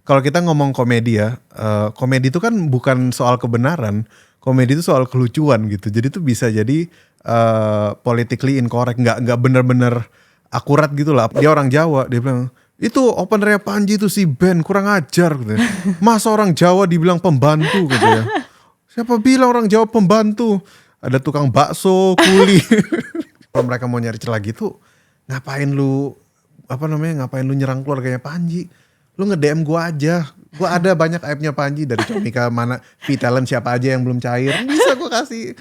kalau kita ngomong komedi ya, komedi itu kan bukan soal kebenaran, komedi itu soal kelucuan gitu. Jadi itu bisa jadi politically incorrect, nggak benar-benar akurat gitu lah. Dia orang Jawa, dia bilang itu openernya Panji itu si Ben kurang ajar gitu. Masa orang Jawa dibilang pembantu gitu ya. Siapa bilang orang Jawa pembantu? Ada tukang bakso, kuli. Kalau mereka mau nyari celah gitu, ngapain lu nyerang keluarganya Panji? Lu nge-DM gua aja. Gua ada banyak aibnya Panji, dari Comika mana, V-Talent siapa aja yang belum cair. Bisa gua kasih.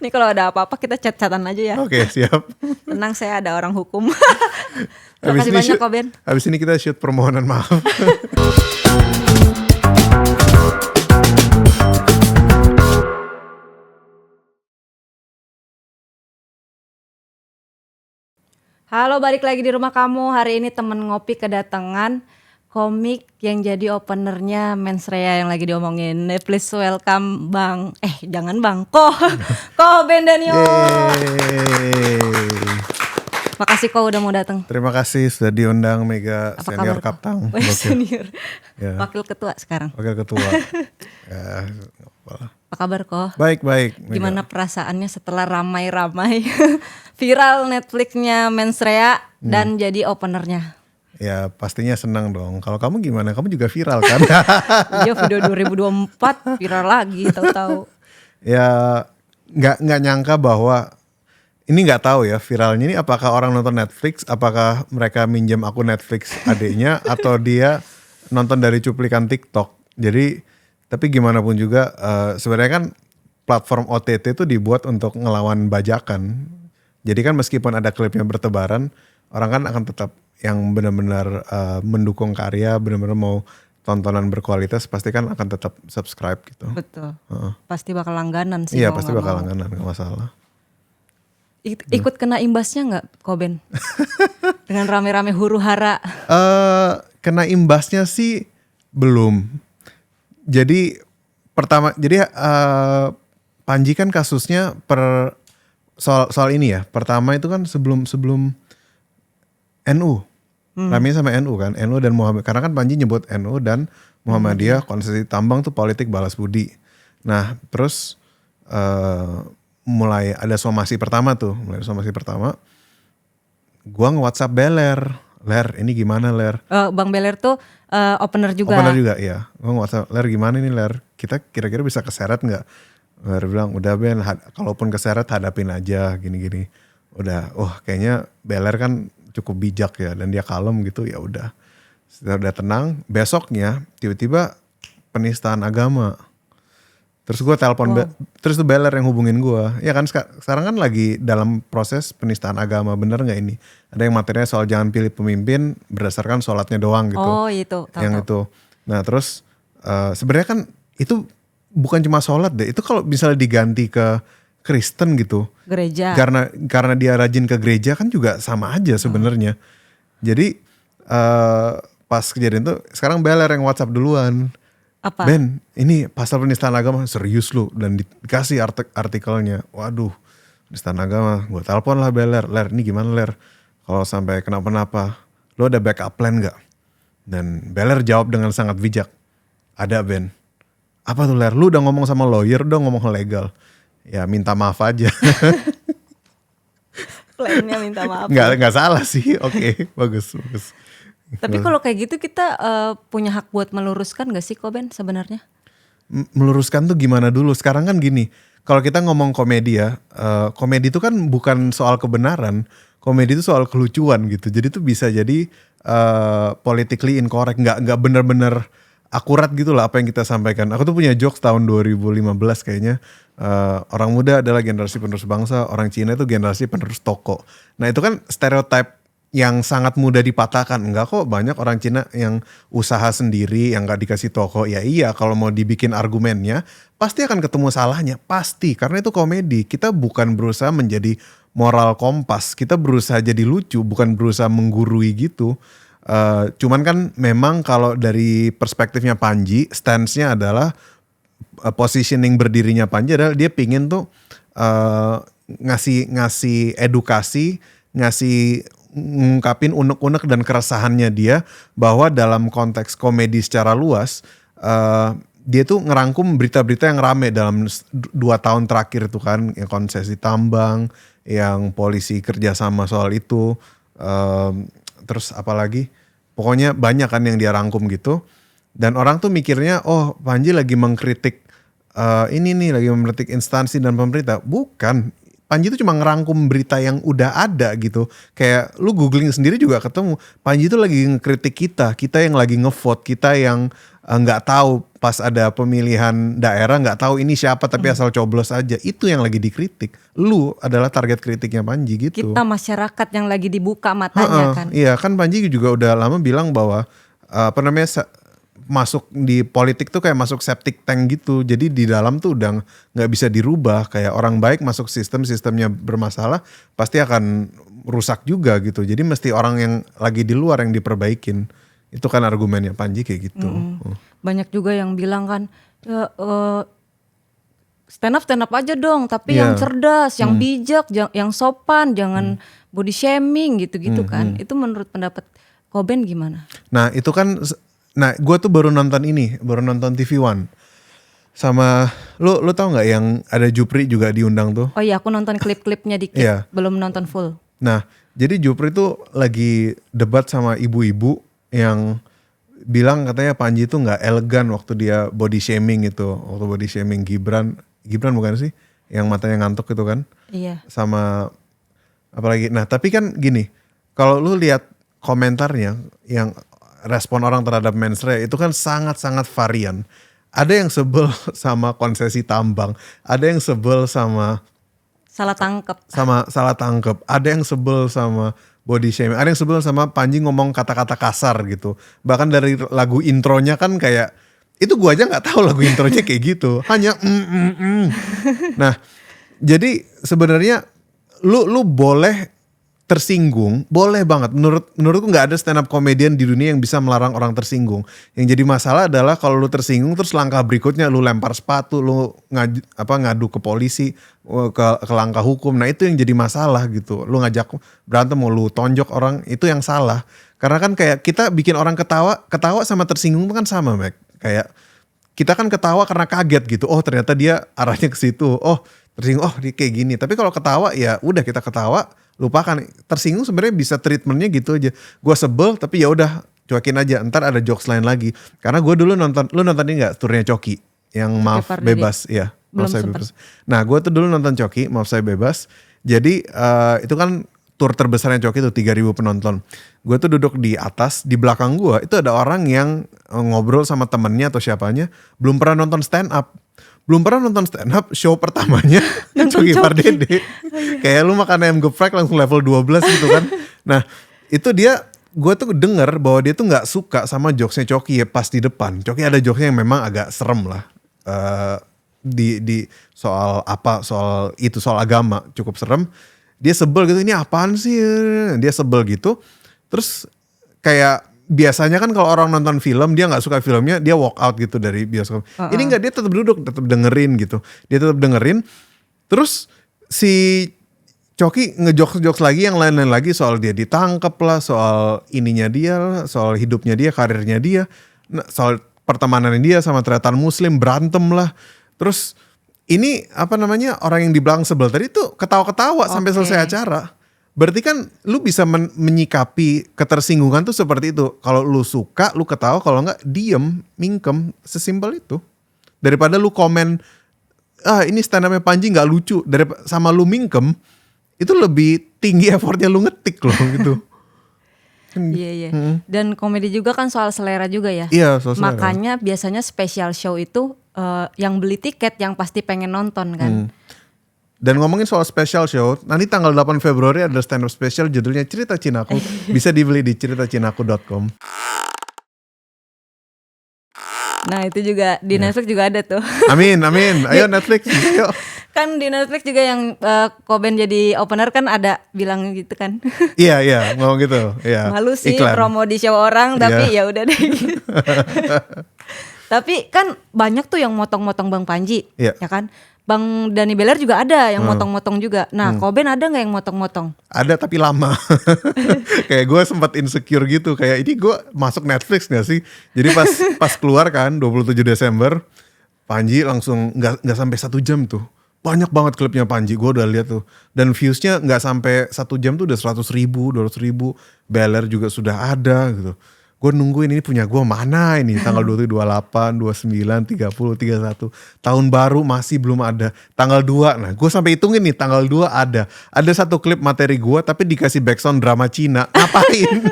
Nih kalau ada apa-apa kita chat-chatan aja ya. Oke, siap. Tenang, saya ada orang hukum. Terima kasih banyak kok Ben. Habis ini kita shoot permohonan maaf. Halo, balik lagi di rumah kamu. Hari ini temen ngopi kedatangan komik yang jadi openernya Mensreya yang lagi diomongin. Please welcome Bang, jangan Bang, Ko Ben Danio. Makasih Ko udah mau datang. Terima kasih sudah diundang Mega. Apa Senior kabar, Kaptang. Senior. Ya. Wakil ketua sekarang. Wakil ketua. Ya, apa kabar Ko? Baik. Mega. Gimana perasaannya setelah ramai-ramai viral Netflixnya Mensreya dan jadi openernya? Ya pastinya senang dong. Kalau kamu gimana? Kamu juga viral kan? Iya, video 2024 viral lagi tahu-tahu. Ya nggak nyangka bahwa ini, nggak tahu ya viralnya ini apakah orang nonton Netflix, apakah mereka minjem akun Netflix adiknya atau dia nonton dari cuplikan TikTok. Jadi tapi gimana pun juga sebenarnya kan platform OTT itu dibuat untuk ngelawan bajakan. Jadi kan meskipun ada klipnya bertebaran, orang kan akan tetap yang benar-benar mendukung karya, benar-benar mau tontonan berkualitas, pasti kan akan tetap subscribe gitu. Betul. Pasti bakal langganan sih. Iya pasti bakal langganan, gak masalah. Ikut kena imbasnya nggak, Koben? Dengan rame-rame huru hara. Kena imbasnya sih belum. Jadi pertama, Panji kan kasusnya soal ini ya. Pertama itu kan sebelum NU. Rame sama NU kan, NU dan Muhammad. Karena kan Panji nyebut NU dan Muhammadiyah, konsesi tambang tuh politik balas budi. Nah terus mulai ada somasi pertama. Gua nge-WhatsApp Beler, Ler ini gimana Ler? Bang Beler tuh opener juga. Opener juga, iya. Gua nge-WhatsApp, Ler gimana nih Ler? Kita kira-kira bisa keseret gak? Ler bilang, udah Ben, kalaupun keseret hadapin aja gini-gini. Udah, kayaknya Beler kan cukup bijak ya, dan dia kalem gitu, ya udah. Setelah udah tenang, besoknya tiba-tiba penistaan agama. Terus gue telepon, terus tuh Beler yang hubungin gue. Ya kan sekarang kan lagi dalam proses penistaan agama, bener gak ini? Ada yang materinya soal jangan pilih pemimpin berdasarkan sholatnya doang gitu. Oh itu. Yang itu. Nah terus sebenarnya kan itu bukan cuma sholat deh. Itu kalau misalnya diganti ke Kristen gitu. Gereja. Karena dia rajin ke gereja kan juga sama aja sebenarnya. Jadi pas kejadian itu sekarang Beler yang WhatsApp duluan. Apa? Ben, ini pasal penistaan agama serius lu, dan dikasih artikelnya. Waduh, penistaan agama. Gue telepon lah Beler, Ler ini gimana Ler? Kalau sampai kenapa-napa, lu ada backup plan gak? Dan Beler jawab dengan sangat bijak. Ada Ben. Apa tuh Ler? Lu udah ngomong sama lawyer, udah ngomong legal. Ya minta maaf aja. Plannya minta maaf. Nggak salah sih. Oke, bagus. Tapi kalau kayak gitu kita punya hak buat meluruskan gak sih Koben sebenarnya? Meluruskan tuh gimana dulu? Sekarang kan gini, kalau kita ngomong komedi ya, komedi itu kan bukan soal kebenaran, komedi itu soal kelucuan gitu. Jadi tuh bisa jadi politically incorrect, nggak benar-benar akurat gitu lah apa yang kita sampaikan. Aku tuh punya jokes tahun 2015 kayaknya, orang muda adalah generasi penerus bangsa, orang Cina itu generasi penerus toko. Nah itu kan stereotype yang sangat mudah dipatahkan. Enggak kok, banyak orang Cina yang usaha sendiri, yang gak dikasih toko. Ya iya, kalau mau dibikin argumennya, pasti akan ketemu salahnya. Pasti, karena itu komedi. Kita bukan berusaha menjadi moral kompas. Kita berusaha jadi lucu, bukan berusaha menggurui gitu. Cuman kan memang kalau dari perspektifnya Panji, stance-nya adalah, positioning berdirinya Panji adalah dia pingin tuh ngasih edukasi, ngasih ngungkapin unek-unek dan keresahannya dia bahwa dalam konteks komedi secara luas dia tuh ngerangkum berita-berita yang rame dalam 2 tahun terakhir itu kan, yang konsesi tambang, yang polisi kerjasama soal itu, terus apalagi, pokoknya banyak kan yang dia rangkum gitu. Dan orang tuh mikirnya, oh Panji lagi mengkritik ini nih, lagi mengkritik instansi dan pemerintah. Bukan, Panji itu cuma ngerangkum berita yang udah ada gitu. Kayak lu googling sendiri juga ketemu. Panji itu lagi ngekritik kita yang lagi ngevote, kita yang nggak tahu pas ada pemilihan daerah, nggak tahu ini siapa tapi asal coblos aja. Itu yang lagi dikritik. Lu adalah target kritiknya Panji gitu. Kita masyarakat yang lagi dibuka matanya kan. Iya kan, Panji juga udah lama bilang bahwa masuk di politik tuh kayak masuk septic tank gitu. Jadi di dalam tuh udah nggak bisa dirubah. Kayak orang baik masuk sistemnya bermasalah pasti akan rusak juga gitu. Jadi mesti orang yang lagi di luar yang diperbaikin. Itu kan argumennya Panji kayak gitu. Banyak juga yang bilang kan, ya, stand up aja dong, tapi yang cerdas, yang bijak, yang sopan, jangan body shaming gitu-gitu kan. Itu menurut pendapat Koben gimana? Nah itu kan, gue tuh baru nonton TV One. Sama, lu tahu nggak yang ada Jupri juga diundang tuh? Oh iya, aku nonton klip-klipnya dikit, belum nonton full. Nah, jadi Jupri tuh lagi debat sama ibu-ibu yang bilang katanya Panji tuh nggak elegan waktu dia body shaming itu, waktu body shaming Gibran bukan sih, yang matanya ngantuk itu kan? Iya. Sama apalagi, nah tapi kan gini, kalau lu lihat komentarnya yang respon orang terhadap mensreya itu kan sangat-sangat varian. Ada yang sebel sama konsesi tambang, ada yang sebel sama salah tangkep, ada yang sebel sama body shaming, ada yang sebel sama Panji ngomong kata-kata kasar gitu. Bahkan dari lagu intronya kan kayak, itu gua aja nggak tahu lagu intronya kayak gitu, hanya Nah, jadi sebenarnya lu boleh tersinggung, boleh banget. Menurutku nggak ada stand up comedian di dunia yang bisa melarang orang tersinggung. Yang jadi masalah adalah kalau lu tersinggung terus langkah berikutnya lu lempar sepatu, lu ngadu ke polisi, ke langkah hukum. Nah itu yang jadi masalah gitu. Lu ngajak berantem, mau lu tonjok orang, itu yang salah. Karena kan kayak kita bikin orang ketawa sama tersinggung itu kan sama, Mac. Kayak kita kan ketawa karena kaget gitu. Oh ternyata dia arahnya ke situ. Oh tersinggung, oh dia kayak gini. Tapi kalau ketawa ya udah, kita ketawa, lupakan. Tersinggung sebenarnya bisa treatmentnya gitu aja. Gue sebel tapi ya udah cuekin aja. Ntar ada jokes lain lagi. Karena gue dulu lu nonton ini nggak, turnya Coki yang Maaf Bebas, ya. Belum Maaf Saya sempat. Bebas. Nah gue tuh dulu nonton Coki, Maaf Saya Bebas. Jadi itu kan tur terbesarnya Coki tuh 3.000 penonton. Gue tuh duduk di atas, di belakang gue itu ada orang yang ngobrol sama temennya atau siapanya, belum pernah nonton stand up. Show pertamanya Coki Pardede. Kayak lu makan ayam geprek langsung level 12 gitu kan. Nah itu gue tuh denger bahwa dia tuh gak suka sama jokesnya Coki ya pas di depan. Coki ada jokesnya yang memang agak serem lah. Di soal agama cukup serem. Dia sebel gitu, ini apaan sih? Dia sebel gitu. Terus kayak biasanya kan kalau orang nonton film, dia gak suka filmnya, dia walk out gitu dari bioskop. Ini enggak, dia tetap duduk, tetap dengerin gitu. Dia tetap dengerin. Terus si Coki ngejokes lagi yang lain-lain lagi, soal dia ditangkap lah, soal ininya dia, soal hidupnya dia, karirnya dia, soal pertemanannya dia sama tretan muslim, berantem lah. Terus ini orang yang di belakang sebel tadi tuh ketawa-ketawa sampai selesai acara. Berarti kan lu bisa menyikapi ketersinggungan tuh seperti itu. Kalau lu suka, lu ketawa, kalau enggak diem, mingkem, sesimpel itu. Daripada lu komen, ini stand up-nya Panji gak lucu, sama lu mingkem, itu lebih tinggi effortnya lu ngetik loh gitu. Iya. Dan komedi juga kan soal selera juga ya. Iya, soal selera. Makanya biasanya special show itu yang beli tiket yang pasti pengen nonton kan. Dan ngomongin soal special show, nanti tanggal 8 Februari ada stand up special judulnya Cerita Cinaku. Bisa dibeli di ceritacinaku.com. Nah itu juga di Netflix juga ada tuh. Amin. Ayo Netflix. Yuk. Kan di Netflix juga yang Koben jadi opener kan ada bilang gitu kan. Iya, ngomong gitu. Iya. Malu sih Iklan. promo di show orang, tapi ya udah deh. Tapi kan banyak tuh yang motong-motong Bang Panji, Iya. ya kan. Bang Dani Beller juga ada yang motong-motong juga. Nah, Koben ada nggak yang motong-motong? Ada tapi lama. Kayak gue sempat insecure gitu. Kayak ini gue masuk Netflix gak sih? Jadi pas keluar kan 27 Desember, Panji langsung nggak sampai 1 jam tuh. Banyak banget klipnya Panji, gue udah lihat tuh. Dan viewsnya nggak sampai 1 jam tuh udah 100 ribu, 200 ribu. Beller juga sudah ada gitu. Gue nungguin ini punya gue mana ini. Tanggal 27, 28, 29, 30, 31. Tahun baru masih belum ada. Tanggal 2, nah gue sampai hitungin nih tanggal 2 ada. Ada satu klip materi gue tapi dikasih background drama Cina. Ngapain?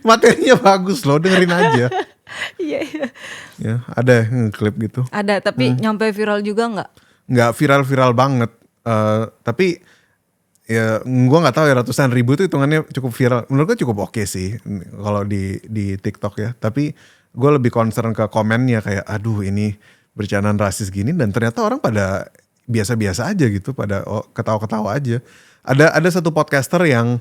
Materinya bagus loh, dengerin aja. Iya. Ya, ada klip gitu. Ada, tapi nyampe viral juga nggak? Nggak viral-viral banget, tapi ya gue nggak tahu ya, ratusan ribu itu hitungannya cukup viral. Menurut gue cukup oke sih kalau di TikTok ya. Tapi gue lebih concern ke komennya kayak aduh ini bercandaan rasis gini, dan ternyata orang pada biasa-biasa aja gitu, pada ketawa-ketawa aja. Ada satu podcaster yang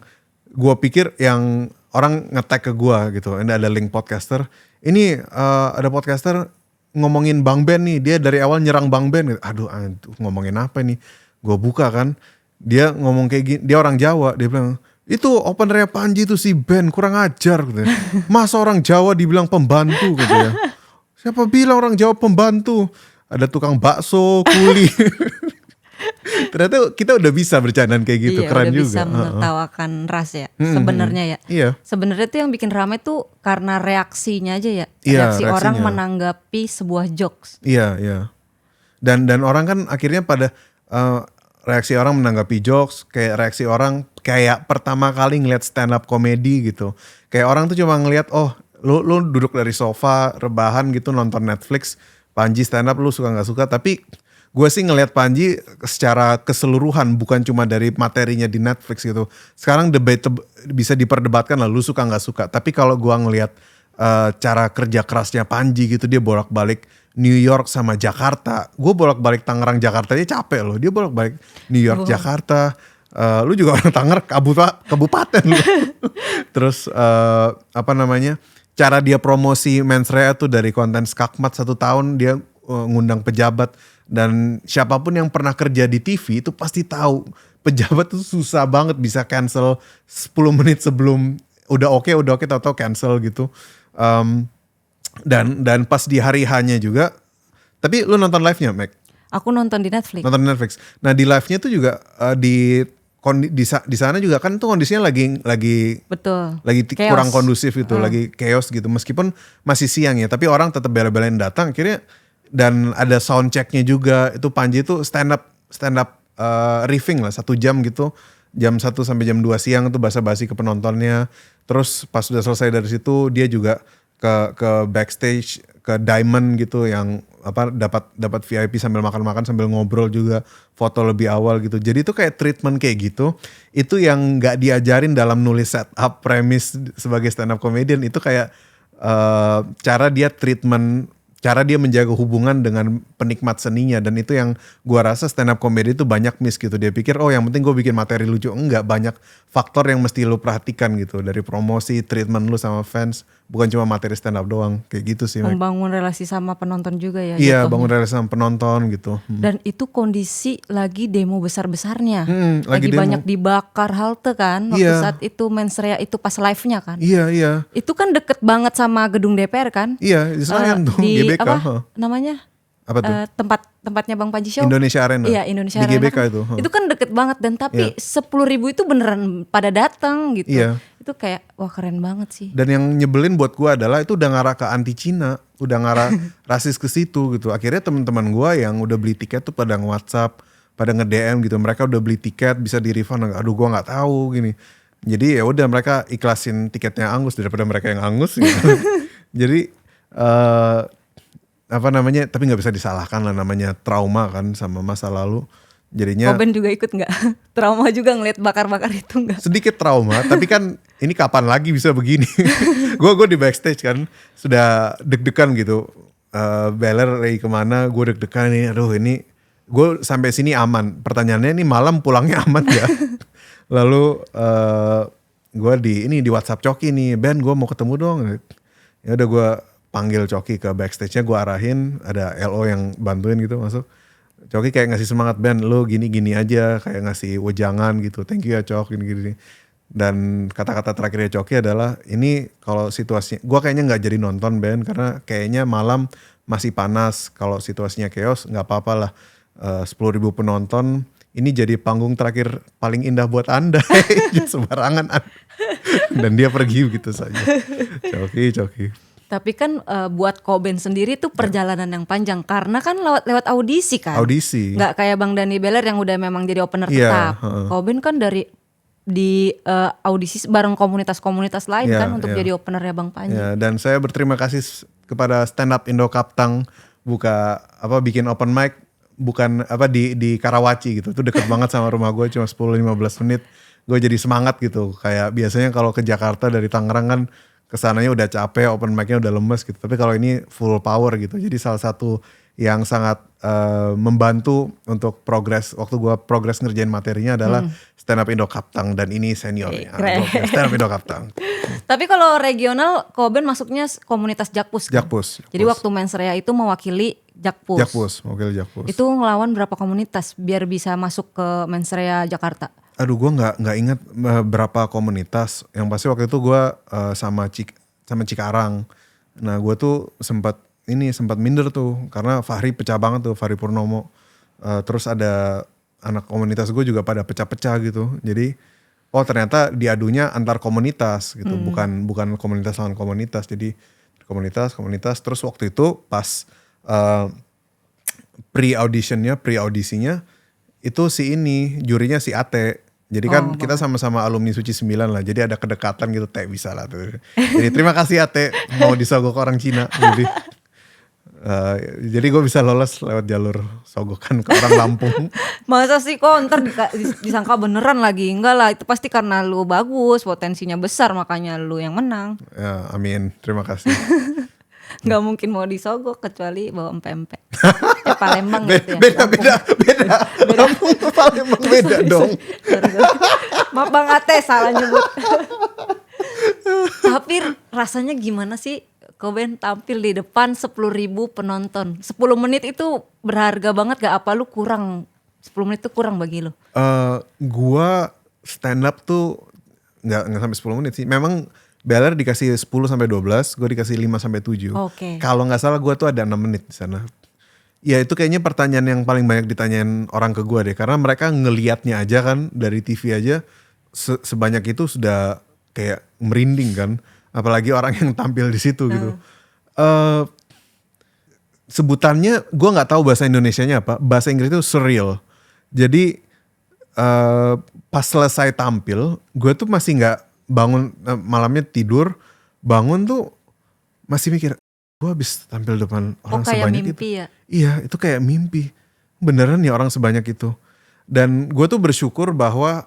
gue pikir yang orang nge-tag ke gue gitu. Ini ada link podcaster. Ini ada podcaster ngomongin Bang Ben nih, dia dari awal nyerang Bang Ben. Aduh ngomongin apa nih? Gue buka kan, dia ngomong kayak gini, dia orang Jawa, dia bilang itu openernya Panji itu si Ben kurang ajar gitu. Masa orang Jawa dibilang pembantu gitu ya? Siapa bilang orang Jawa pembantu? Ada tukang bakso, kuli. Ternyata kita udah bisa bercandaan kayak gitu, Iya, keren udah juga. bisa menertawakan ras ya sebenarnya ya. Iya. Sebenarnya tuh yang bikin rame tuh karena reaksinya aja ya. Iya, Reaksi orang reaksinya. menanggapi sebuah jokes. Iya, iya. Dan orang kan akhirnya pada reaksi orang menanggapi jokes, kayak reaksi orang kayak pertama kali ngeliat stand up komedi gitu. Kayak orang tuh cuma ngeliat lu duduk dari sofa rebahan gitu nonton Netflix, Panji stand up lu suka nggak suka, tapi gue sih ngelihat Panji secara keseluruhan, bukan cuma dari materinya di Netflix gitu. Sekarang bisa diperdebatkan lah, lu suka nggak suka. Tapi kalau gue ngelihat cara kerja kerasnya Panji gitu, dia bolak-balik New York sama Jakarta. Gue bolak-balik Tangerang Jakarta aja capek loh. Dia bolak-balik New York Jakarta. Lu juga orang Tanger kabupaten lu. Terus cara dia promosi mensreya tuh dari konten Skakmat 1 tahun dia ngundang pejabat. Dan siapapun yang pernah kerja di TV itu pasti tahu pejabat tuh susah banget bisa cancel 10 menit sebelum udah oke tahu-tahu cancel gitu. Dan pas di hari hanya juga. Tapi lu nonton live-nya, Mac? Aku nonton di Netflix. Nonton di Netflix. Nah di live-nya tuh juga di sana juga kan tuh kondisinya lagi Betul. Chaos. kurang kondusif gitu, lagi chaos gitu. Meskipun masih siang ya, tapi orang tetap bela-belain datang akhirnya. Dan ada sound checknya juga. Itu Panji itu stand up riffing lah 1 jam gitu, jam 1 sampai jam 2 siang itu basa-basi ke penontonnya. Terus pas sudah selesai dari situ dia juga ke backstage, ke Diamond gitu, yang dapat VIP sambil makan-makan sambil ngobrol juga, foto lebih awal gitu. Jadi itu kayak treatment kayak gitu. Itu yang nggak diajarin dalam nulis setup premise sebagai stand up comedian. Itu kayak cara dia treatment, cara dia menjaga hubungan dengan penikmat seninya. Dan itu yang gua rasa stand up comedy itu banyak miss gitu. Dia pikir yang penting gue bikin materi lucu. Enggak, banyak faktor yang mesti lu perhatikan gitu. Dari promosi, treatment lu sama fans, bukan cuma materi stand up doang. Kayak gitu sih, Mike. Membangun relasi sama penonton juga ya. Iya, jatuhnya. bangun relasi sama penonton gitu. Dan itu kondisi lagi demo besar-besarnya. Lagi demo. Banyak dibakar halte kan waktu Iya. saat itu mensreya itu pas live-nya kan. Iya. Itu kan deket banget sama gedung DPR kan. Iya, di Senayan tuh, Di GBK. namanya? Apa tuh? Tempatnya Bang Panji Show. Indonesia Arena. Iya, Indonesia Di Arena. GBK kan. itu. Itu kan deket banget, dan tapi 10.000 itu beneran pada datang gitu. Iya. Itu kayak wah keren banget sih. Dan yang nyebelin buat gue adalah itu udah ngarah ke anti Cina, udah ngarah rasis ke situ gitu. Akhirnya teman-teman gue yang udah beli tiket tuh pada nge-WhatsApp, pada nge-DM gitu. Mereka udah beli tiket, bisa di-refund. Aduh, gue nggak tahu gini. Jadi ya udah mereka ikhlasin tiketnya Angus daripada mereka yang Angus gitu. Jadi tapi nggak bisa disalahkan lah, namanya trauma kan sama masa lalu. Jadinya Koben juga ikut nggak? Trauma juga ngeliat bakar-bakar itu nggak? sedikit trauma, tapi kan ini kapan lagi bisa begini. Gue di backstage kan sudah deg-degan gitu. Beller lagi kemana, gue deg-degan nih. Aduh, ini gue sampai sini aman. Pertanyaannya ini malam pulangnya aman gak? Lalu gue di WhatsApp Coki nih, Ben gue mau ketemu dong. Ya udah gue panggil Coki ke backstage-nya, gue arahin, ada LO yang bantuin gitu masuk. Coki kayak ngasih semangat, Ben, lo gini-gini aja, kayak ngasih wejangan gitu, thank you ya Cok, gini-gini. Dan kata-kata terakhirnya Coki adalah, ini kalau situasinya, gue kayaknya nggak jadi nonton Ben, karena kayaknya malam masih panas, kalau situasinya chaos nggak apa-apa lah. 10.000 penonton, ini jadi panggung terakhir paling indah buat Anda. Sembarangan. Dan dia pergi begitu saja. Coki. Tapi kan buat Coben sendiri tuh perjalanan yang panjang karena kan lewat audisi kan. Audisi. Nggak kayak Bang Dani Beler yang udah memang jadi opener Iya, tetap. Coben kan di audisi bareng komunitas-komunitas lain Iya, kan untuk iya. jadi openernya Bang Panji. Ya, dan saya berterima kasih kepada Stand Up Indo Kaptang bikin open mic bukan di Karawaci gitu. Itu deket banget sama rumah gue, cuma 10-15 menit. Gue jadi semangat gitu. Kayak biasanya kalau ke Jakarta dari Tangerang kan kesananya udah capek, open mic-nya udah lemes gitu. Tapi kalau ini full power gitu. Jadi salah satu yang sangat membantu untuk waktu gue progres ngerjain materinya adalah Stand Up Indo Kaptang, dan ini seniornya. Keren. Stand Up Indo Kaptang. Tapi kalau regional Coben masuknya komunitas Jakpus kan? Jakpus. Jadi waktu Mensrea itu mewakili Jakpus. Wakil Jakpus. Itu ngelawan berapa komunitas biar bisa masuk ke Mensrea Jakarta? Aduh, gue nggak ingat berapa komunitas. Yang pasti waktu itu gue sama Cikarang. Nah, gue tuh sempat minder tuh karena Fahri pecah banget tuh, Fahri Purnomo. Terus ada anak komunitas gue juga pada pecah-pecah gitu. Jadi ternyata diadunya antar komunitas gitu, bukan komunitas lawan komunitas. Jadi komunitas. Terus waktu itu pas pre-audisinya itu jurinya si Ate. Jadi kan kita sama-sama alumni Suci 9 lah. Jadi ada kedekatan gitu, bisa lah tuh. Jadi terima kasih Ate mau disogok orang Cina. Jadi gue bisa lolos lewat jalur sogokan ke orang Lampung. Masa sih kok ntar disangka beneran lagi? Enggak lah, itu pasti karena lu bagus, potensinya besar makanya lu yang menang. Ya, amin, terima kasih. Nggak mungkin mau disogok kecuali bawa empek-empek. Palembang gitu ya. Beda. Lampung ke Palembang beda dong. Maaf Bang Ate, salah nyebut. Tapi rasanya gimana sih Coben tampil di depan 10.000 penonton? 10 menit itu berharga banget gak? Apa lu kurang? 10 menit itu kurang bagi lu? Gua stand up tuh nggak sampai 10 menit sih. Memang Beller dikasih 10 sampai 12, gue dikasih 5 sampai 7. Oke. Kalau nggak salah gue tuh ada 6 menit di sana. Ya itu kayaknya pertanyaan yang paling banyak ditanyain orang ke gue deh, karena mereka ngelihatnya aja kan dari TV aja sebanyak itu sudah kayak merinding kan, apalagi orang yang tampil di situ gitu. Sebutannya gue nggak tahu bahasa Indonesianya apa, bahasa Inggris itu surreal. Jadi pas selesai tampil, gue tuh masih nggak bangun, malamnya tidur, bangun tuh masih mikir, gue habis tampil depan orang kayak sebanyak mimpi itu. ya? Iya, itu kayak mimpi. Beneran ya orang sebanyak itu. Dan gue tuh bersyukur bahwa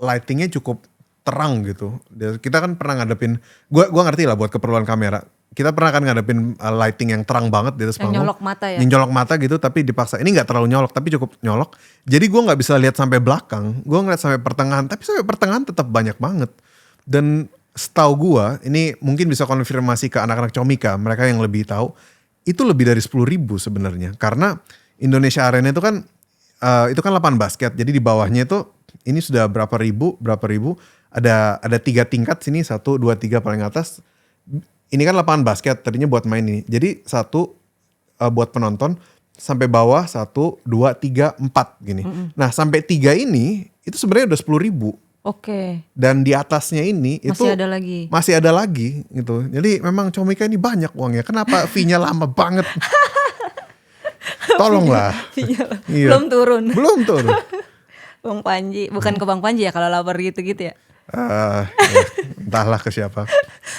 lightingnya cukup terang gitu. Kita kan pernah ngadepin, gue ngerti lah buat keperluan kamera. Kita pernah kan ngadepin lighting yang terang banget di atas panggung. Yang nyolok mata ya? Yang nyolok mata gitu, tapi dipaksa. Ini gak terlalu nyolok, tapi cukup nyolok. Jadi gue gak bisa lihat sampai belakang. Gue ngeliat sampai pertengahan, tapi sampai pertengahan tetap banyak banget. Dan setahu gue, ini mungkin bisa konfirmasi ke anak-anak Comika, mereka yang lebih tahu, itu lebih dari 10.000 sebenarnya. Karena Indonesia Arena itu kan lapangan basket. Jadi di bawahnya itu, ini sudah berapa ribu, ada 3 tingkat sini, 1, 2, 3 paling atas. Ini kan lapangan basket, tadinya buat main ini. Jadi 1 buat penonton, sampai bawah 1, 2, 3, 4 gini. Nah sampai 3 ini, itu sebenarnya udah 10.000. Oke. Dan di atasnya ini Masih ada lagi. Masih ada lagi gitu. Jadi memang Comika ini banyak uangnya. Kenapa fee-nya lama banget? Tolonglah. Iya. Belum turun. Bang Panji, bukan ke Bang Panji ya kalau lapar gitu-gitu ya? Ya, entahlah ke siapa.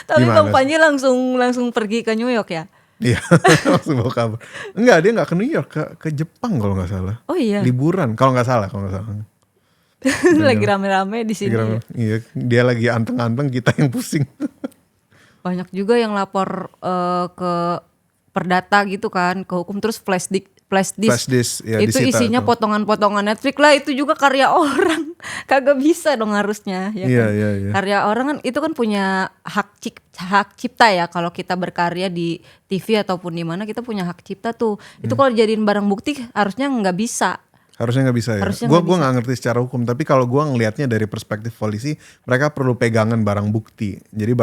Tapi Gimana? Bang Panji langsung pergi ke New York ya? Iya, langsung bawa kabar. Enggak, dia nggak ke New York, ke Jepang kalau nggak salah. Oh iya. Liburan kalau nggak salah. Lagi rame-rame di sini. Iya, dia lagi anteng-anteng, kita yang pusing. Banyak juga yang lapor ke perdata gitu kan, ke hukum, terus flash Flash disk. disk, ya, Itu disita isinya tuh. potongan-potongan Netflix lah, itu juga karya orang. Kagak bisa dong harusnya, ya Iya, kan. iya, iya. Karya orang kan itu kan punya hak cipta ya, kalau kita berkarya di TV ataupun di mana kita punya hak cipta tuh. Itu kalau dijadiin barang bukti harusnya nggak bisa. Harusnya nggak bisa ya. Harusnya Gue nggak nggak ngerti secara hukum, tapi kalau gue ngelihatnya dari perspektif polisi, mereka perlu pegangan barang bukti. Jadi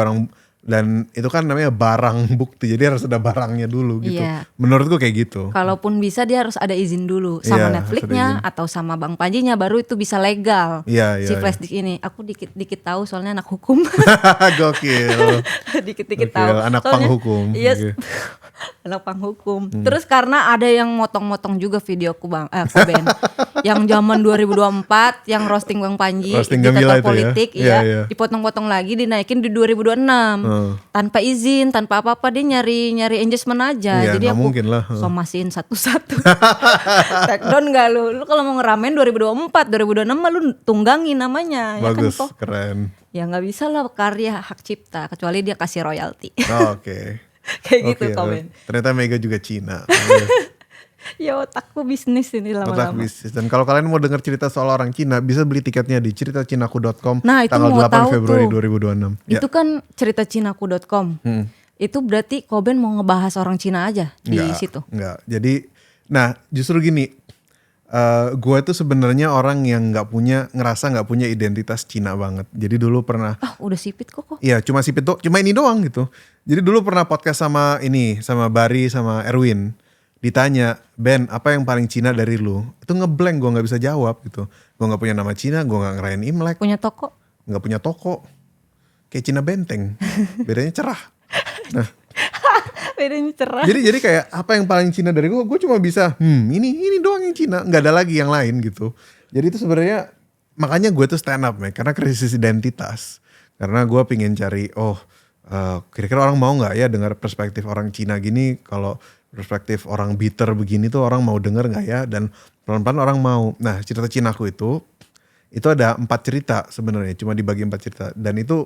dan itu kan namanya barang bukti, jadi harus ada barangnya dulu gitu. Iya. Menurut gue kayak gitu. Kalaupun bisa dia harus ada izin dulu sama Iya, Netflix-nya harus ada atau sama Bang Panjinya, baru itu bisa legal. Iya, Si iya, flash disk ini, aku dikit-dikit tahu soalnya anak hukum. Gokil. Dikit-dikit Gokil, tahu. anak Soalnya- panghukum. Iya. Oke. Anak panghukum. Terus karena ada yang motong-motong juga videoku Bang Koben. Yang zaman 2024 yang roasting Bang Panji Roasting di Gamila Tata itu ya? Politik, Iya, iya, iya. dipotong-potong lagi dinaikin di 2026. Tanpa izin, tanpa apa-apa, dia nyari engagement aja. Iya, Jadi nggak aku mungkin lah. somasiin satu-satu. Take down gak lu? Lu kalau mau ngeramein 2024, 2026 mah lu tunggangin namanya. Bagus, Ya kan, Ko? keren. Ya nggak bisa lah karya hak cipta, kecuali dia kasih royalti. Oh, Oke. Kayak gitu Oke, komen. ternyata Mega juga Cina. Ya otakku bisnis ini Otak lama-lama. bisnis. Dan kalau kalian mau dengar cerita soal orang Cina, bisa beli tiketnya di ceritacinaku.com Nah, itu tanggal mau 8 tahu Februari tuh. 2026. Ya, Itu kan ceritacinaku.com. Itu berarti Koben mau ngebahas orang Cina aja di situ. Enggak. Jadi, nah justru gini, gue tuh sebenarnya orang yang ngerasa nggak punya identitas Cina banget. Jadi dulu pernah, Ah, udah sipit kok. iya cuma cuma ini doang gitu. Jadi dulu pernah podcast sama Bari sama Erwin. Ditanya, Ben, apa yang paling Cina dari lu? Itu ngeblank, gue nggak bisa jawab gitu. Gue nggak punya nama Cina, gue nggak ngerayain Imlek, Punya toko. nggak punya toko. Kayak Cina Benteng, bedanya cerah. Nah, Bedanya cerah. jadi kayak apa yang paling Cina dari gue cuma bisa, ini doang yang Cina, nggak ada lagi yang lain gitu. Jadi itu sebenarnya makanya gue tuh stand up, karena krisis identitas. Karena gue pingin cari, kira-kira orang mau nggak ya dengar perspektif orang Cina gini, kalau perspektif orang bitter begini tuh orang mau denger nggak ya, dan pelan-pelan orang mau. Nah, cerita Cinaku itu ada 4 cerita sebenarnya, cuma dibagi 4 cerita, dan itu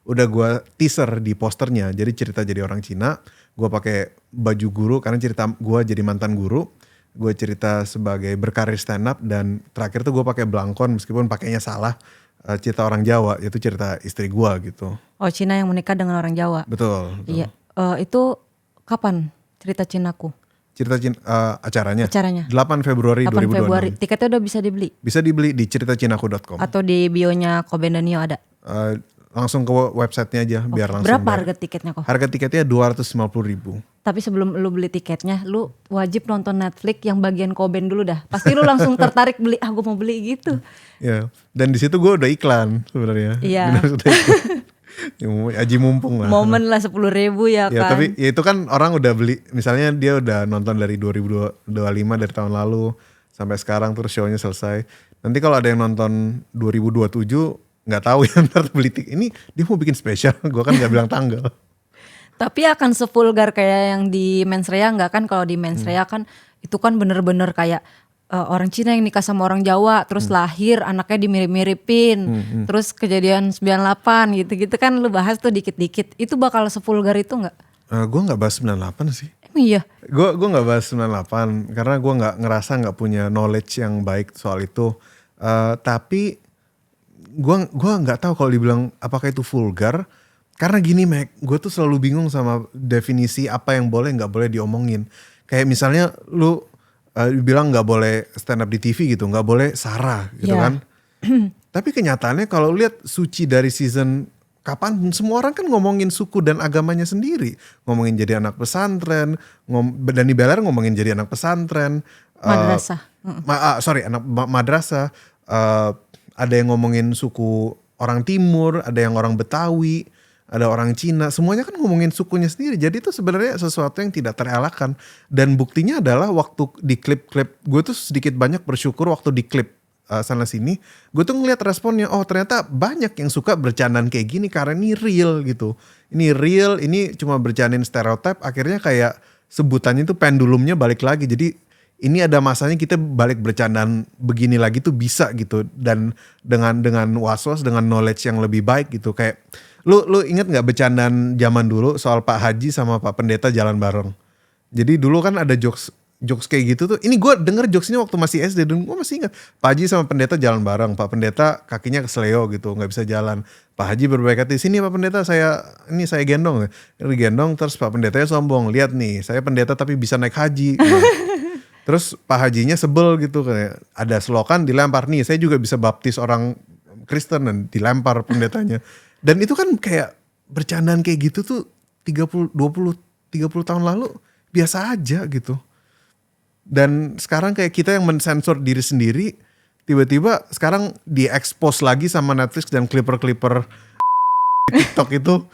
udah gue teaser di posternya. Jadi cerita jadi orang Cina, gue pakai baju guru karena cerita gue jadi mantan guru, gue cerita sebagai berkarir stand up, dan terakhir tuh gue pakai belangkon meskipun pakainya salah, cerita orang Jawa, yaitu cerita istri gue gitu. Oh, Cina yang menikah dengan orang Jawa. Betul. Iya. Itu kapan cerita Cinaku? Cerita acaranya? Acaranya. 8 Februari 8 2026. Februari. Tiketnya udah bisa dibeli Bisa dibeli di ceritacinaku.com. atau di bionya Koben dan Nio ada. Langsung ke websitenya aja biar langsung. Berapa bayar. harga tiketnya kok? Harga tiketnya 250.000. Tapi sebelum lu beli tiketnya, lu wajib nonton Netflix yang bagian Koben dulu dah. Pasti lu langsung tertarik beli, gue mau beli gitu. Ya, dan di situ gue udah iklan sebenarnya. Iya. Udah iklan. Aji mumpung lah. Momen lah 10.000 ya Ya kan. tapi ya itu kan orang udah beli, misalnya dia udah nonton dari 2025 dari tahun lalu sampai sekarang terus show-nya selesai. Nanti kalau ada yang nonton 2027 nggak tahu ya ntar beli tiket. Ini dia mau bikin spesial, gue kan nggak bilang tanggal. Tapi akan sevulgar kayak yang di Mensreya nggak kan? Kalau di Mensreya kan itu kan bener-bener kayak orang Cina yang nikah sama orang Jawa, terus lahir anaknya dimirip-miripin, terus kejadian 98 gitu-gitu kan lu bahas tuh dikit-dikit. Itu bakal sevulgar itu nggak? Gue nggak bahas 98 sih. Emang iya? Gue nggak bahas 98 karena gue ngerasa nggak punya knowledge yang baik soal itu. Tapi gue nggak tahu kalau dibilang apakah itu vulgar. Karena gini Mac, gue tuh selalu bingung sama definisi apa yang boleh nggak boleh diomongin. Kayak misalnya lu bilang nggak boleh stand up di TV gitu, nggak boleh sara gitu Yeah. kan. Tapi kenyataannya kalau lihat Suci dari season kapan, semua orang kan ngomongin suku dan agamanya sendiri. Ngomongin jadi anak pesantren, Dani Beller ngomongin jadi anak pesantren. Madrasah. Anak madrasah. Ada yang ngomongin suku orang Timur, ada yang orang Betawi, ada orang Cina, semuanya kan ngomongin sukunya sendiri. Jadi itu sebenarnya sesuatu yang tidak terelakkan. Dan buktinya adalah waktu di klip-klip, gue tuh sedikit banyak bersyukur waktu di klip sana sini, gue tuh ngeliat responnya, oh ternyata banyak yang suka bercandaan kayak gini karena ini real gitu. Ini real, ini cuma bercandain stereotip, akhirnya kayak sebutannya tuh pendulumnya balik lagi. Jadi ini ada masanya kita balik bercandaan begini lagi tuh bisa gitu, dan dengan was-was, dengan knowledge yang lebih baik gitu. Kayak lu inget nggak bercandaan zaman dulu soal Pak Haji sama Pak Pendeta jalan bareng? Jadi dulu kan ada jokes jokes kayak gitu tuh. Ini gue denger jokes ini waktu masih SD dan gue masih ingat. Pak Haji sama pendeta jalan bareng. Pak pendeta kakinya kesleo gitu, nggak bisa jalan. Pak Haji berbaik hati, sini Pak pendeta saya gendong. Gendong terus Pak pendetanya sombong. Lihat nih, saya pendeta tapi bisa naik haji. Nah, terus Pak Hajinya sebel gitu kayak ada selokan dilempar nih. Saya juga bisa baptis orang Kristen dan dilempar pendetanya. Dan itu kan kayak bercandaan kayak gitu tuh 30 tahun lalu biasa aja gitu. Dan sekarang kayak kita yang mensensor diri sendiri, tiba-tiba sekarang diekspos lagi sama Netflix dan clipper-clipper TikTok itu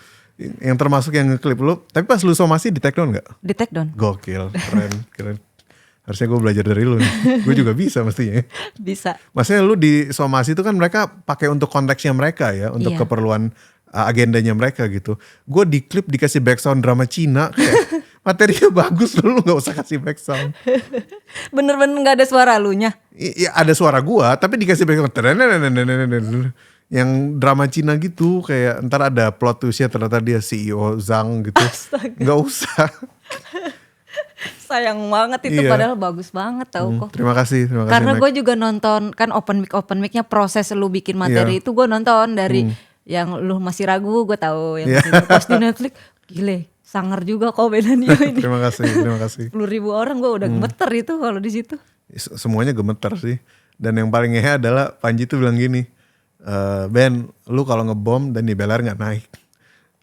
yang termasuk yang ngeklip lu. Tapi pas lu somasi di take down gak? Di take down. Gokil, keren. Harusnya gue belajar dari lu nih. Gue juga bisa mestinya. Bisa. Maksudnya lu di somasi itu kan mereka pakai untuk konteksnya mereka ya, untuk Iya. keperluan agendanya mereka gitu. Gue di klip dikasih background drama Cina kayak materinya bagus, lu gak usah kasih background. Bener-bener gak ada suara lunya. Iya ada suara gua tapi dikasih background yang drama Cina gitu, kayak ntar ada plot twistnya ternyata dia CEO Zhang gitu. Astaga. Nggak usah. Sayang banget itu, Iya. padahal bagus banget tau kok. Terima kasih Karena Mac. gue juga nonton kan open mic-nya proses lu bikin materi Iya. itu gue nonton dari yang lu masih ragu gue tahu yang Iya. masih ragu. Pas di Netflix gile sangar juga kok bedanya ini. Terima kasih. 10.000 orang gue udah gemeter itu kalau di situ. Semuanya gemeter sih. Dan yang paling ngehe adalah Panji tuh bilang gini, Ben, lu kalau ngebom dan di Beler nggak naik.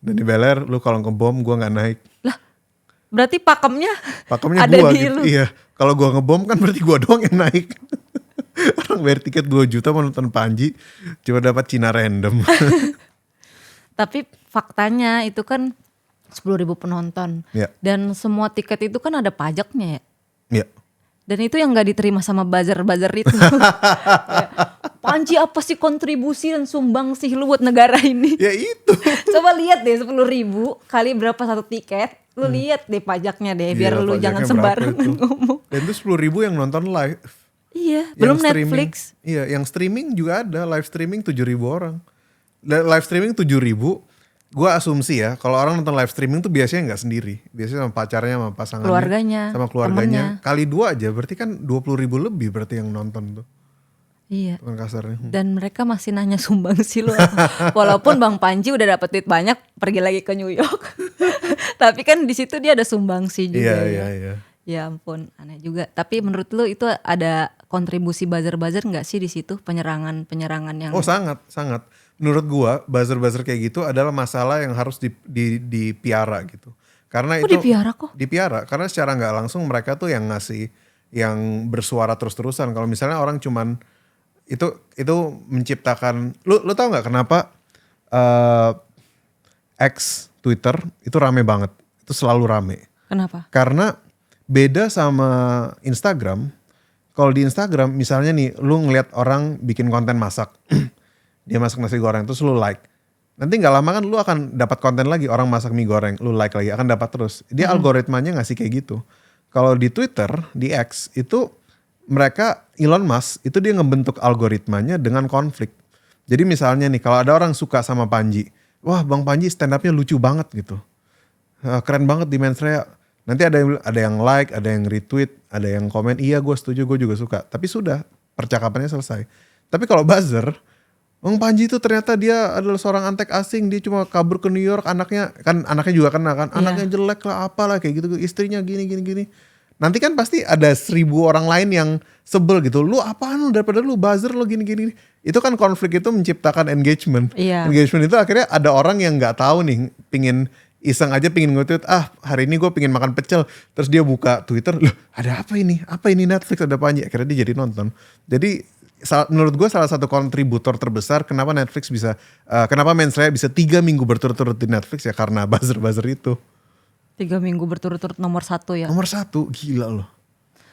Dan di Beler lu kalau ngebom gua nggak naik. Lah berarti pakemnya Pakemnya ada gua di gitu. lu. Iya. Kalau gua ngebom kan berarti gua doang yang naik. Orang bayar tiket 2 juta mau nonton Panji, cuma dapat Cina random. Tapi faktanya itu kan 10.000 penonton. Iya. Dan semua tiket itu kan ada pajaknya ya. Iya. Dan itu yang gak diterima sama buzzer-buzzer itu. Kayak, Panji apa sih kontribusi dan sumbang sih lu buat negara ini? Ya itu. Coba lihat deh 10.000 kali berapa satu tiket. Lu lihat deh pajaknya deh biar Iya, lu jangan pajaknya berapa sembarangan itu? ngomong. Dan itu 10.000 yang nonton live. Iya, Yang belum streaming. Netflix. Iya, yang streaming juga ada, live streaming 7.000 orang. Live streaming 7.000, gue asumsi ya, kalau orang nonton live streaming tuh biasanya nggak sendiri. Biasanya sama pacarnya, sama pasangannya. Keluarganya, sama keluarganya. temennya. Kali 2 aja, berarti kan 20.000 lebih berarti yang nonton tuh. Iya. Kan kasarnya. Dan mereka masih nanya sumbang sih lu apa. Walaupun Bang Panji udah dapet duit banyak pergi lagi ke New York. Tapi kan di situ dia ada sumbang sih juga. Iya. Ya ampun, aneh juga. Tapi menurut lu itu ada kontribusi buzzer-buzzer nggak sih di situ penyerangan yang? Oh sangat. Menurut gua buzzer-buzzer kayak gitu adalah masalah yang harus dipiara gitu. Karena Kok itu dipiara kok? Dipiara karena secara nggak langsung mereka tuh yang ngasih, yang bersuara terus-terusan. Kalau misalnya orang cuman itu menciptakan, lu tahu nggak kenapa X Twitter itu rame banget, itu selalu rame. Kenapa? Karena beda sama Instagram. Kalau di Instagram misalnya nih lu ngeliat orang bikin konten masak. Dia masak nasi goreng terus lu like. Nanti gak lama kan lu akan dapat konten lagi orang masak mie goreng. Lu like lagi, akan dapat terus. Dia algoritmanya ngasih kayak gitu. Kalau di Twitter, di X itu mereka Elon Musk itu dia ngebentuk algoritmanya dengan konflik. Jadi misalnya nih kalau ada orang suka sama Panji. Wah Bang Panji stand up-nya lucu banget gitu. Keren banget di Mensreya. Nanti ada yang like, ada yang retweet, ada yang komen, iya gue setuju, gue juga suka. Tapi sudah, percakapannya selesai. Tapi kalau buzzer, Bang Panji itu ternyata dia adalah seorang antek asing, dia cuma kabur ke New York, anaknya juga kena kan, anaknya jelek lah, apalah kayak gitu, istrinya gini. Nanti kan pasti ada 1.000 orang lain yang sebel gitu. Lu apaan lu daripada lu buzzer lu gini. Itu kan konflik itu menciptakan engagement. Iya. Engagement itu akhirnya ada orang yang nggak tahu nih, pingin iseng aja pingin nge-tweet, hari ini gue pingin makan pecel. Terus dia buka Twitter, loh ada apa ini? Apa ini Netflix ada Panji? Akhirnya dia jadi nonton. Jadi menurut gue salah satu kontributor terbesar kenapa Netflix bisa, kenapa Mensreya bisa 3 minggu berturut-turut di Netflix ya karena buzzer-buzzer itu. 3 minggu berturut-turut nomor 1 ya. Nomor 1, gila loh.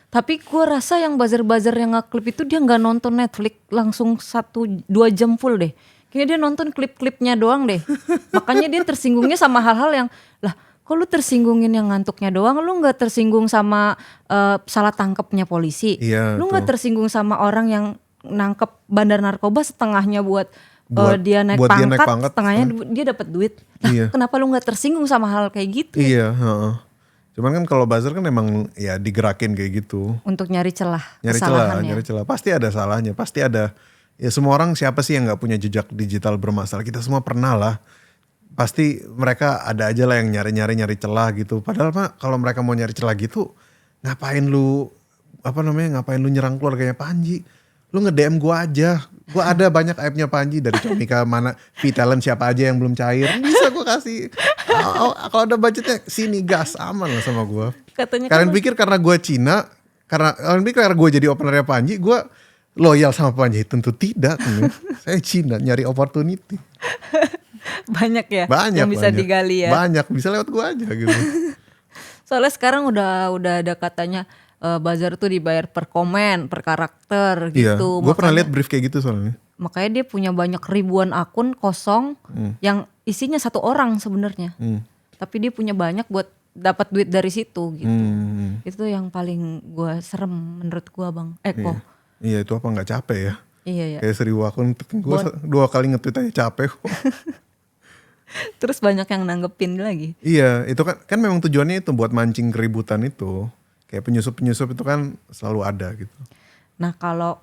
Tapi gue rasa yang buzzer-buzzer yang nge-clip itu dia gak nonton Netflix langsung 1-2 jam full deh. Kayaknya dia nonton klip-klipnya doang deh. Makanya dia tersinggungnya sama hal-hal yang, lah kok lu tersinggungin yang ngantuknya doang, lu gak tersinggung sama salah tangkapnya polisi. Iya, Lu tuh. gak tersinggung sama orang yang nangkep bandar narkoba setengahnya buat dia naik buat dia naik pangkat, pangkat, setengahnya dia dapat duit. Lah Iya. kenapa lu gak tersinggung sama hal kayak gitu? Iya, heeh. Cuman kan kalau buzzer kan emang ya digerakin kayak gitu. Untuk nyari celah Nyari kesalahan celah, ya. nyari celah. Pasti ada salahnya, pasti ada. Ya semua orang siapa sih yang nggak punya jejak digital bermasalah? Kita semua pernah lah. Pasti mereka ada aja lah yang nyari celah gitu. Padahal mah kalau mereka mau nyari celah gitu, ngapain lu ngapain lu nyerang keluarganya Panji? Lu nge-DM gua aja. Gua ada banyak aibnya Panji dari Comika mana V-Talent siapa aja yang belum cair. Bisa gua kasih. Kalau ada budgetnya sini gas aman lah sama gua. Katanya Kalian pikir karena gua Cina, kalian pikir karena gua jadi openernya Panji, gua loyal sama Panji? Tentu tidak. Saya Cina nyari opportunity. banyak ya Banyak yang bisa banyak. digali ya. Banyak bisa lewat gua aja gitu. Soalnya sekarang udah ada katanya buzzer tuh dibayar per komen, per karakter Iya, gitu. gue pernah lihat brief kayak gitu soalnya. Makanya dia punya banyak ribuan akun kosong yang isinya satu orang sebenarnya. Tapi dia punya banyak buat dapat duit dari situ gitu. Itu yang paling gue serem menurut gue Bang Eko. Iya itu apa nggak capek ya? Iya ya. Kayak 1000 akun, gue 2 kali nge-tweet aja capek kok. Terus banyak yang nanggepin lagi. Iya, itu kan memang tujuannya itu buat mancing keributan itu. Kayak penyusup-penyusup itu kan selalu ada gitu. Nah kalau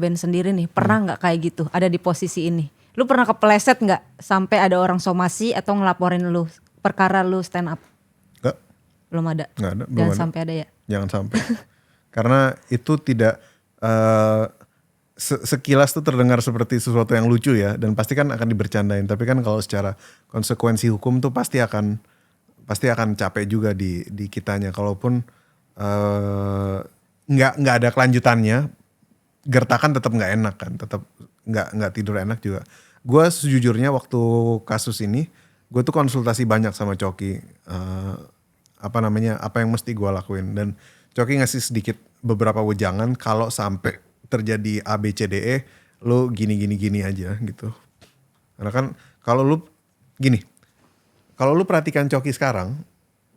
Ben sendiri nih pernah nggak kayak gitu ada di posisi ini? Lu pernah kepleset nggak sampai ada orang somasi atau ngelaporin lu perkara lu stand up? Enggak, Belum ada. enggak ada. Belum Jangan ada. sampai ada ya. Jangan sampai. Karena itu tidak sekilas tuh terdengar seperti sesuatu yang lucu ya, dan pasti kan akan dibercandain. Tapi kan kalau secara konsekuensi hukum tuh pasti akan capek juga di kitanya. Kalaupun nggak ada kelanjutannya, gertakan tetap nggak enak kan, tetap nggak tidur enak juga. Gue sejujurnya waktu kasus ini, gue tuh konsultasi banyak sama Coki, apa yang mesti gue lakuin, dan Coki ngasih sedikit beberapa wejangan kalau sampai terjadi A B C D E, lo gini aja gitu. Karena kan kalau lu perhatikan Coki sekarang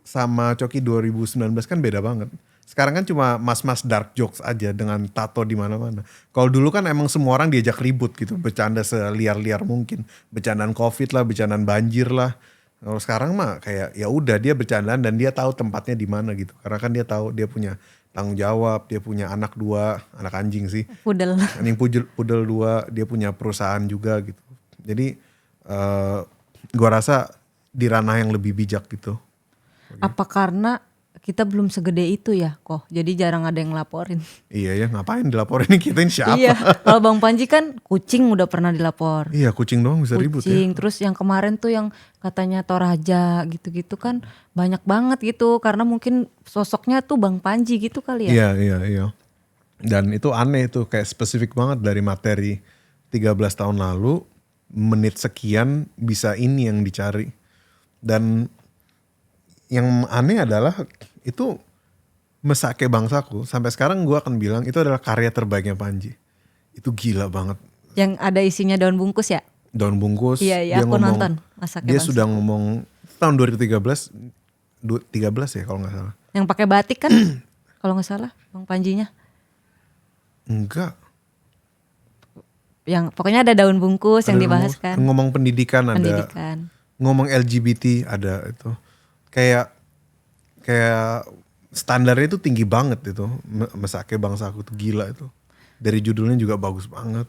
sama Coki 2019 kan beda banget. Sekarang kan cuma mas-mas dark jokes aja dengan tato di mana-mana. Kalau dulu kan emang semua orang diajak ribut gitu, bercanda seliar-liar mungkin, bercandaan Covid lah, bercandaan banjir lah. Kalau sekarang mah kayak ya udah dia bercandaan dan dia tahu tempatnya di mana gitu. Karena kan dia tahu dia punya tanggung jawab, dia punya anak 2, anak anjing sih. Pudel. Anjing pudel 2, dia punya perusahaan juga gitu. Jadi gua rasa di ranah yang lebih bijak gitu. Apa karena kita belum segede itu ya kok, jadi jarang ada yang laporin. Iya ya, ngapain dilaporin, kita ini siapa? Iya, kalau Bang Panji kan kucing udah pernah dilapor. Iya, kucing doang bisa ribut ya. Kucing, terus yang kemarin tuh yang katanya Toraja gitu-gitu kan banyak banget gitu. Karena mungkin sosoknya tuh Bang Panji gitu kali ya. Iya. Dan itu aneh tuh, kayak spesifik banget dari materi 13 tahun lalu, menit sekian bisa ini yang dicari. Dan yang aneh adalah itu mesake bangsaku. Sampai sekarang gue akan bilang itu adalah karya terbaiknya Panji. Itu gila banget. Yang ada isinya daun bungkus ya? Daun bungkus. Iya, aku nonton Mesake Dia Bangsa. sudah ngomong tahun 2013 ya kalau nggak salah. Yang pakai batik kan? Kalau nggak salah Bang Panjinya. Enggak. Yang pokoknya ada daun bungkus yang dibahas kan. Ngomong pendidikan ada. Pendidikan. Ngomong LGBT ada itu. Kayak standarnya itu tinggi banget itu. Mesake Bangsaku tuh gila itu. Dari judulnya juga bagus banget.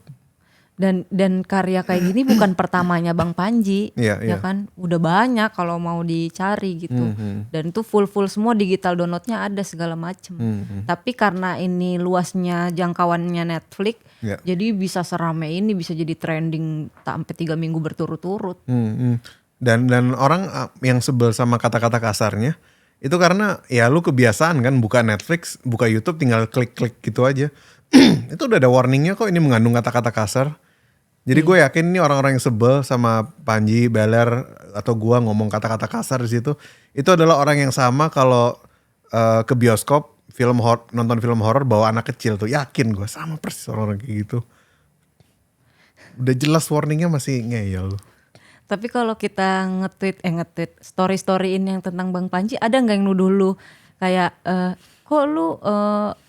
Dan karya kayak gini bukan pertamanya Bang Panji. Iya. Ya kan udah banyak kalau mau dicari gitu. Dan itu full semua digital downloadnya ada segala macem. Tapi karena ini luasnya jangkauannya Netflix, jadi bisa serame ini, bisa jadi trending sampai 3 minggu berturut-turut. Dan orang yang sebel sama kata-kata kasarnya itu karena ya lu kebiasaan kan buka Netflix, buka YouTube tinggal klik-klik gitu aja. Itu udah ada warningnya kok ini mengandung kata-kata kasar. Jadi gue yakin ini orang-orang yang sebel sama Panji, Beler atau gue ngomong kata-kata kasar di situ, itu adalah orang yang sama kalau ke bioskop nonton film horor bawa anak kecil tuh, yakin gue sama persis orang-orang kayak gitu. Udah jelas warningnya masih ngeyel. Tapi kalau kita nge-tweet story-storyin yang tentang Bang Panji, ada nggak yang nuduh lu kayak kok lu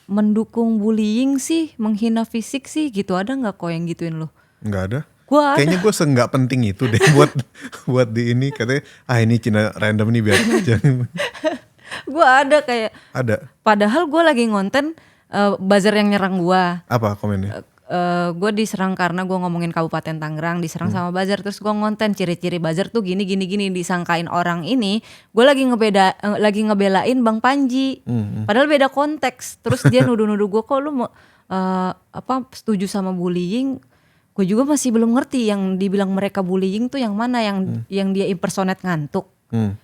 mendukung bullying sih, menghina fisik sih gitu, ada nggak kok yang gituin lu? Nggak ada. Gua ada. Kayaknya gue nggak penting itu deh buat di ini, katanya ini Cina random nih biar aja. Gue ada kayak, Ada. padahal gue lagi ngonten buzzer yang nyerang gue. Apa komennya? Gue diserang karena gue ngomongin Kabupaten Tangerang, diserang sama buzzer, terus gue ngonten ciri-ciri buzzer tuh gini disangkain orang ini gue lagi ngebelain Bang Panji, padahal beda konteks. Terus dia nuduh-nuduh gue, kok lu mau setuju sama bullying. Gue juga masih belum ngerti yang dibilang mereka bullying tuh yang mana, yang dia impersonate ngantuk.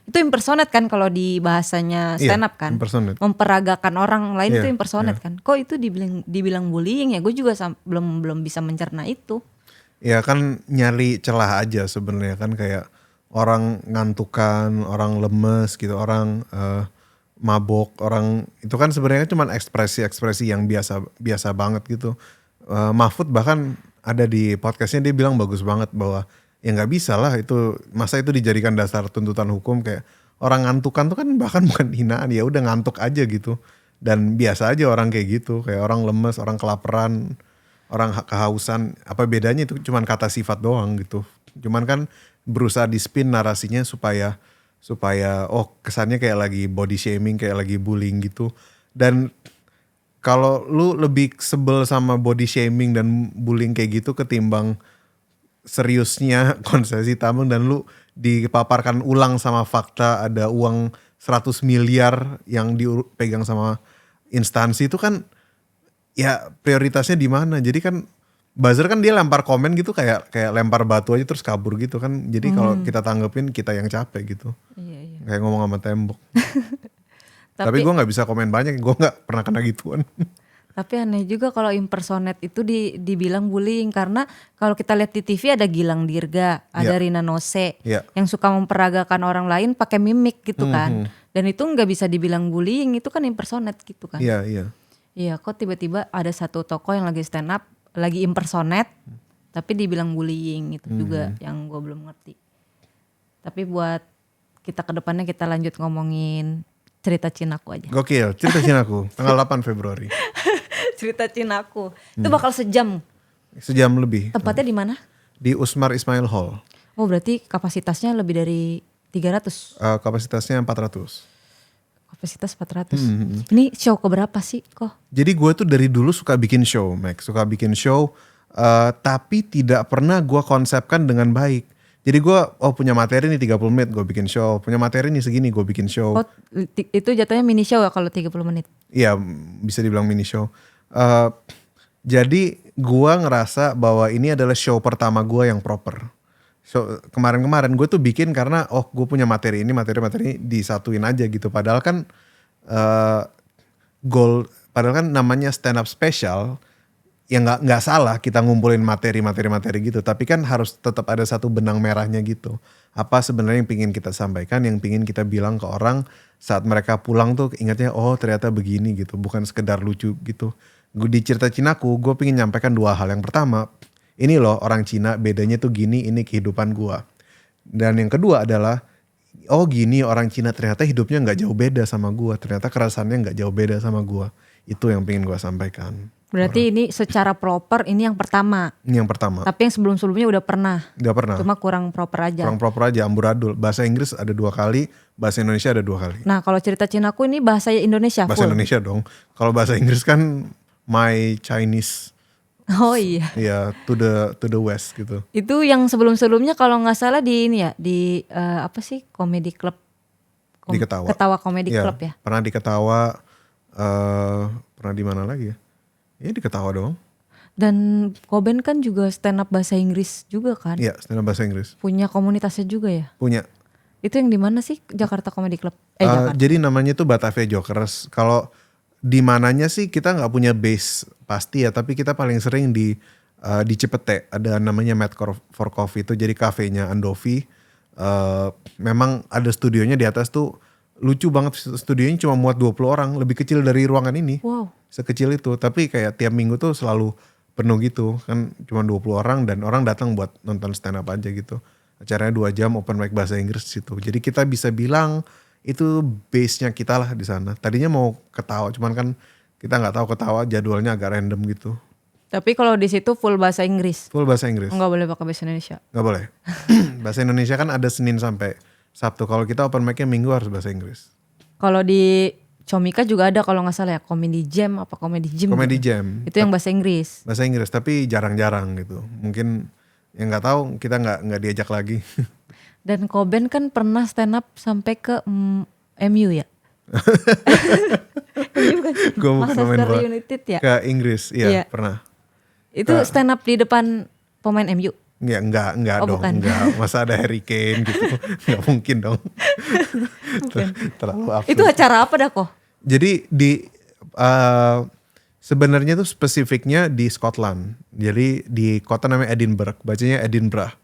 Itu impersonate kan kalau di bahasanya stand up kan, impersonate. memperagakan orang lain itu Iya, impersonate kan. Kok itu dibilang bullying ya? Gue juga belum bisa mencerna itu. Ya kan nyari celah aja sebenarnya kan, kayak orang ngantukan, orang lemes gitu, orang mabok, orang itu kan sebenarnya cuma ekspresi-ekspresi yang biasa banget gitu. Mahfud bahkan ada di podcastnya dia bilang bagus banget bahwa ya nggak bisa lah itu, masa itu dijadikan dasar tuntutan hukum. Kayak orang ngantukan tuh kan bahkan bukan hinaan, ya udah ngantuk aja gitu. Dan biasa aja orang kayak gitu, kayak orang lemes, orang kelaparan, orang kehausan, apa bedanya, itu cuman kata sifat doang gitu. Cuman kan berusaha di spin narasinya supaya kesannya kayak lagi body shaming, kayak lagi bullying gitu. Dan kalau lu lebih sebel sama body shaming dan bullying kayak gitu ketimbang seriusnya konsesi tambang, dan lu dipaparkan ulang sama fakta ada uang 100 miliar yang dipegang sama instansi, itu kan ya prioritasnya di mana? Jadi kan buzzer kan dia lempar komen gitu kayak lempar batu aja terus kabur gitu kan. Jadi kalau kita tanggepin kita yang capek gitu. Iya. Kayak ngomong sama tembok. Tapi Tapi gue nggak bisa komen banyak, gue nggak pernah kena gituan. Tapi aneh juga kalau impersonate itu dibilang bullying, karena kalau kita lihat di TV ada Gilang Dirga, ada Rina Nose yang suka memperagakan orang lain pakai mimik gitu kan. Dan itu nggak bisa dibilang bullying, itu kan impersonate gitu kan. Iya. Iya, kok tiba-tiba ada satu tokoh yang lagi stand up, lagi impersonate, tapi dibilang bullying, itu juga yang gue belum ngerti. Tapi buat kita kedepannya kita lanjut ngomongin cerita Cinaku aja. Gokil, cerita Cinaku tanggal 8 Februari. Cerita Cinaku itu bakal sejam. Sejam lebih. Tempatnya di mana? Di Usmar Ismail Hall. Oh berarti kapasitasnya lebih dari 300. Kapasitasnya 400. Kapasitas 400. Ini show keberapa sih kok? Jadi gue tuh dari dulu suka bikin show, Max. Suka bikin show, tapi tidak pernah gue konsepkan dengan baik. Jadi gue punya materi nih 30 menit gue bikin show. Punya materi nih segini gue bikin show. Oh itu jatuhnya mini show ya kalau 30 menit? Iya bisa dibilang mini show. Jadi gue ngerasa bahwa ini adalah show pertama gue yang proper. So, kemarin gue tuh bikin karena gue punya materi ini disatuin aja gitu. Padahal kan namanya stand up special. Ya nggak salah kita ngumpulin materi gitu, tapi kan harus tetap ada satu benang merahnya gitu. Apa sebenarnya yang pingin kita sampaikan, yang pingin kita bilang ke orang saat mereka pulang tuh ingatnya ternyata begini gitu, bukan sekedar lucu gitu. Di cerita Cinaku gue pingin nyampaikan dua hal. Yang pertama, ini loh orang Cina bedanya tuh gini, ini kehidupan gue. Dan yang kedua adalah gini orang Cina ternyata hidupnya nggak jauh beda sama gue, ternyata kerasannya nggak jauh beda sama gue. Itu yang pingin gue sampaikan. Berarti ini secara proper ini yang pertama. Ini yang pertama. Tapi yang sebelum-sebelumnya udah pernah. Udah pernah. Cuma kurang proper aja. Kurang proper aja, amburadul. Bahasa Inggris ada 2 kali, bahasa Indonesia ada 2 kali. Nah kalau cerita Cinaku ini bahasa Indonesia Bahasa full. Indonesia dong. Kalau bahasa Inggris kan my Chinese. Oh iya. Ya to the west gitu. Itu yang sebelum-sebelumnya kalau nggak salah di ini ya, di apa sih, Comedy Club. Di Ketawa. Ketawa Comedy Club ya. Pernah di Ketawa, pernah di mana lagi ya? Ya di Ketawa doang. Dan Koben kan juga stand up bahasa Inggris juga kan? Iya, stand up bahasa Inggris. Punya komunitasnya juga ya? Punya. Itu yang di mana sih? Jakarta Comedy Club? Jakarta. Jadi namanya tuh Batavia Jokers. Kalau di mananya sih kita nggak punya base pasti ya, tapi kita paling sering di Cipete. Ada namanya Mad for Coffee, itu jadi kafenya Andovi. Memang ada studionya di atas tuh, lucu banget, studionya cuma muat 20 orang, lebih kecil dari ruangan ini. Wow. Sekecil itu, tapi kayak tiap minggu tuh selalu penuh gitu kan, cuma 20 orang dan orang datang buat nonton stand up aja gitu. Acaranya 2 jam open mic bahasa Inggris situ. Jadi kita bisa bilang itu base-nya kita lah di sana. Tadinya mau Ketawa, cuman kan kita nggak tahu Ketawa jadwalnya agak random gitu. Tapi kalau di situ full bahasa Inggris? Full bahasa Inggris. Enggak boleh pakai bahasa Indonesia? Nggak boleh. Bahasa Indonesia kan ada Senin sampai Sabtu. Kalau kita open mic-nya Minggu harus bahasa Inggris. Kalau di Comika juga ada kalau nggak salah ya Comedy Jam apa Comedy Gym. Comedy gitu. Jam. Itu yang bahasa Inggris. Bahasa Inggris tapi jarang-jarang gitu. Mungkin yang nggak tahu kita nggak diajak lagi. Dan Koben kan pernah stand up sampai ke MU ya. MU kan? Gue mau main Manchester bola United ya. ke Inggris, iya Iya. pernah. Itu stand up di depan pemain MU. Ya, enggak Oh, dong, bukan. enggak. Masa ada Harry Kane gitu, enggak mungkin dong. Terlalu absurd. Itu acara apa dah kok? Jadi sebenarnya tuh spesifiknya di Scotland. Jadi di kota namanya Edinburgh, bacanya Edinburgh.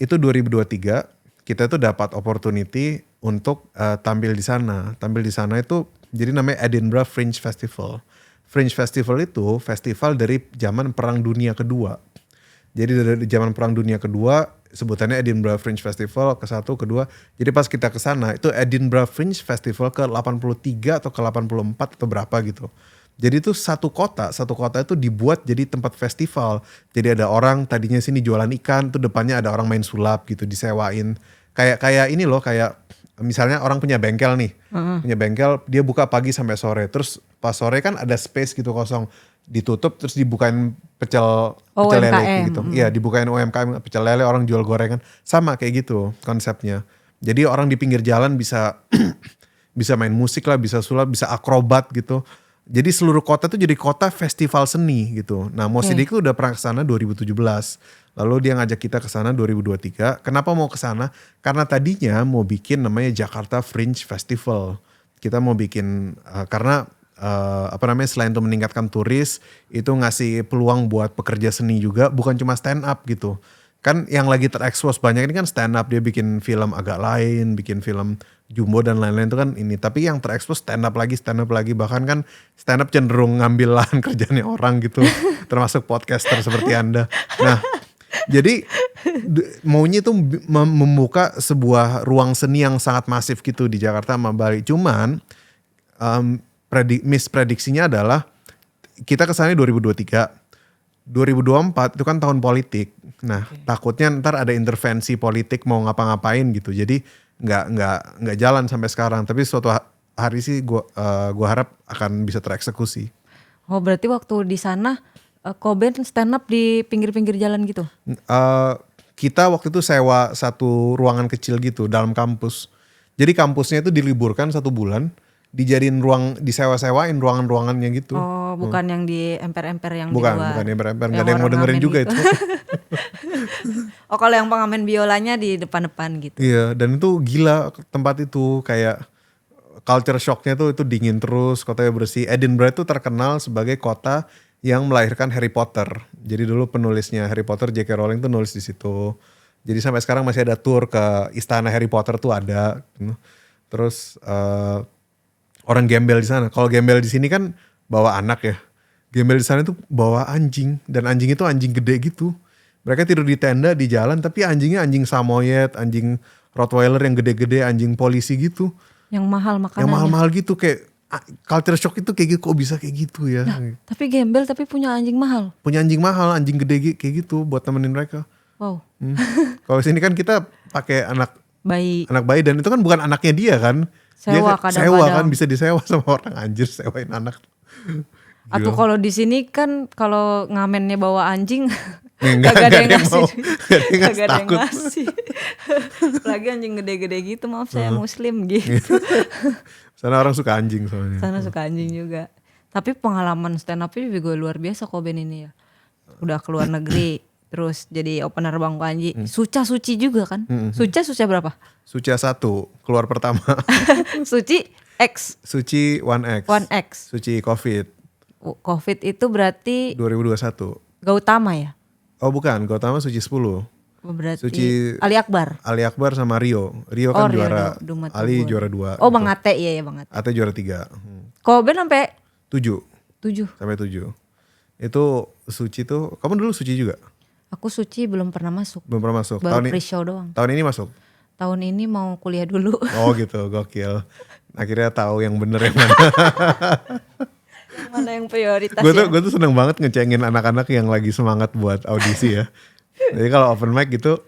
Itu 2023 kita tuh dapat opportunity untuk tampil di sana. Tampil di sana itu jadi namanya Edinburgh Fringe Festival. Fringe Festival itu festival dari zaman Perang Dunia Kedua. Jadi dari zaman Perang Dunia Kedua sebutannya Edinburgh Fringe Festival ke-1, kedua. Jadi pas kita ke sana itu Edinburgh Fringe Festival ke-83 atau ke-84 atau berapa gitu. Jadi itu satu kota itu dibuat jadi tempat festival. Jadi ada orang tadinya sini jualan ikan, tuh depannya ada orang main sulap gitu, disewain. Kayak ini loh, kayak misalnya orang punya bengkel nih. Punya bengkel, dia buka pagi sampai sore. Terus pas sore kan ada space gitu kosong. Ditutup terus dibukain pecel lele kayak gitu. Iya, dibukain UMKM pecel lele, orang jual gorengan. Sama kayak gitu konsepnya. Jadi orang di pinggir jalan bisa bisa main musik lah, bisa sulap, bisa akrobat gitu. Jadi seluruh kota tuh jadi kota festival seni gitu. Nah, Mo Sidik udah pernah ke sana 2017. Lalu dia ngajak kita ke sana 2023. Kenapa mau ke sana? Karena tadinya mau bikin namanya Jakarta Fringe Festival. Kita mau bikin karena selain itu meningkatkan turis, itu ngasih peluang buat pekerja seni juga, bukan cuma stand up gitu. Kan yang lagi terekspos banyak ini kan stand up, dia bikin film agak lain, bikin film Jumbo dan lain-lain itu kan ini. Tapi yang terekspos stand up lagi, bahkan kan stand up cenderung ngambil lahan kerjanya orang gitu, termasuk podcaster seperti Anda. Nah, jadi maunya itu membuka sebuah ruang seni yang sangat masif gitu di Jakarta sama Bali. Cuman misprediksinya adalah kita kesannya 2023. 2024 itu kan tahun politik. Nah, takutnya ntar ada intervensi politik mau ngapa-ngapain gitu. Jadi nggak jalan sampai sekarang. Tapi suatu hari sih gua harap akan bisa tereksekusi. Oh, berarti waktu di sana Koben stand up di pinggir-pinggir jalan gitu? Kita waktu itu sewa satu ruangan kecil gitu dalam kampus. Jadi kampusnya itu diliburkan 1 bulan. Dijadiin disewa-sewain ruangan-ruangannya gitu. Oh, bukan yang di emper-emper yang bukan, di luar. Bukan emper-emper, gak ada yang mau dengerin juga gitu. itu. Oh, kalau yang pengamen biolanya di depan-depan gitu. Iya, dan itu gila tempat itu, kayak culture shocknya tuh itu dingin terus, kotanya bersih. Edinburgh itu terkenal sebagai kota yang melahirkan Harry Potter. Jadi dulu penulisnya Harry Potter, J.K. Rowling tuh nulis di situ. Jadi sampai sekarang masih ada tour ke istana Harry Potter tuh ada. Terus orang gembel di sana. Kalau gembel di sini kan bawa anak ya. Gembel di sana tuh bawa anjing, dan anjing itu anjing gede gitu. Mereka tidur di tenda di jalan, tapi anjingnya anjing samoyed, anjing Rottweiler yang gede-gede, anjing polisi gitu. Yang mahal makanannya. Yang mahal-mahal gitu, kayak culture shock itu kayak gitu, kok bisa kayak gitu ya. Nah, tapi gembel tapi punya anjing mahal. Punya anjing mahal, anjing gede kayak gitu buat temenin mereka. Wow. Kalau sini kan kita pakai anak Bayi. Dan itu kan bukan anaknya dia kan. Sewa kan, kadang-kadang. kan bisa disewa sama orang, anjir sewain anak. Atau kalau di sini kan kalau ngamennya bawa anjing Nggak ada yang ngasih. Gak ada yang ngasih. Lagi anjing gede-gede gitu, maaf saya muslim gitu. Sana orang suka anjing soalnya. Sana suka anjing juga. Tapi pengalaman stand up-nya juga luar biasa Koben ini ya. Udah keluar negeri, terus jadi opener Bang Panji. Suci juga kan? Suca berapa? Suci 1 keluar pertama. Suci X. Suci 1X. 1X. Suci COVID. COVID itu berarti 2021. Gautama ya? Oh bukan, Gautama Suci 10. Berarti Suci Ali Akbar. Ali Akbar sama Rio. Rio kan Rio juara. Dumat Ali Tubun. juara 2. Oh Bang Ate, iya Bang Ate. Ate juara 3. Koben sampai 7. 7. Sampai 7. Itu Suci tuh, kamu dulu Suci juga? Aku Suci belum pernah masuk. Belum pernah masuk. Baru pre-show doang. Tahun ini masuk? Tahun ini mau kuliah dulu. Oh gitu, gokil. Akhirnya tahu yang bener yang mana. Mana yang prioritas Gue ya? tuh seneng banget ngecengin anak-anak yang lagi semangat buat audisi ya. Jadi kalau open mic gitu,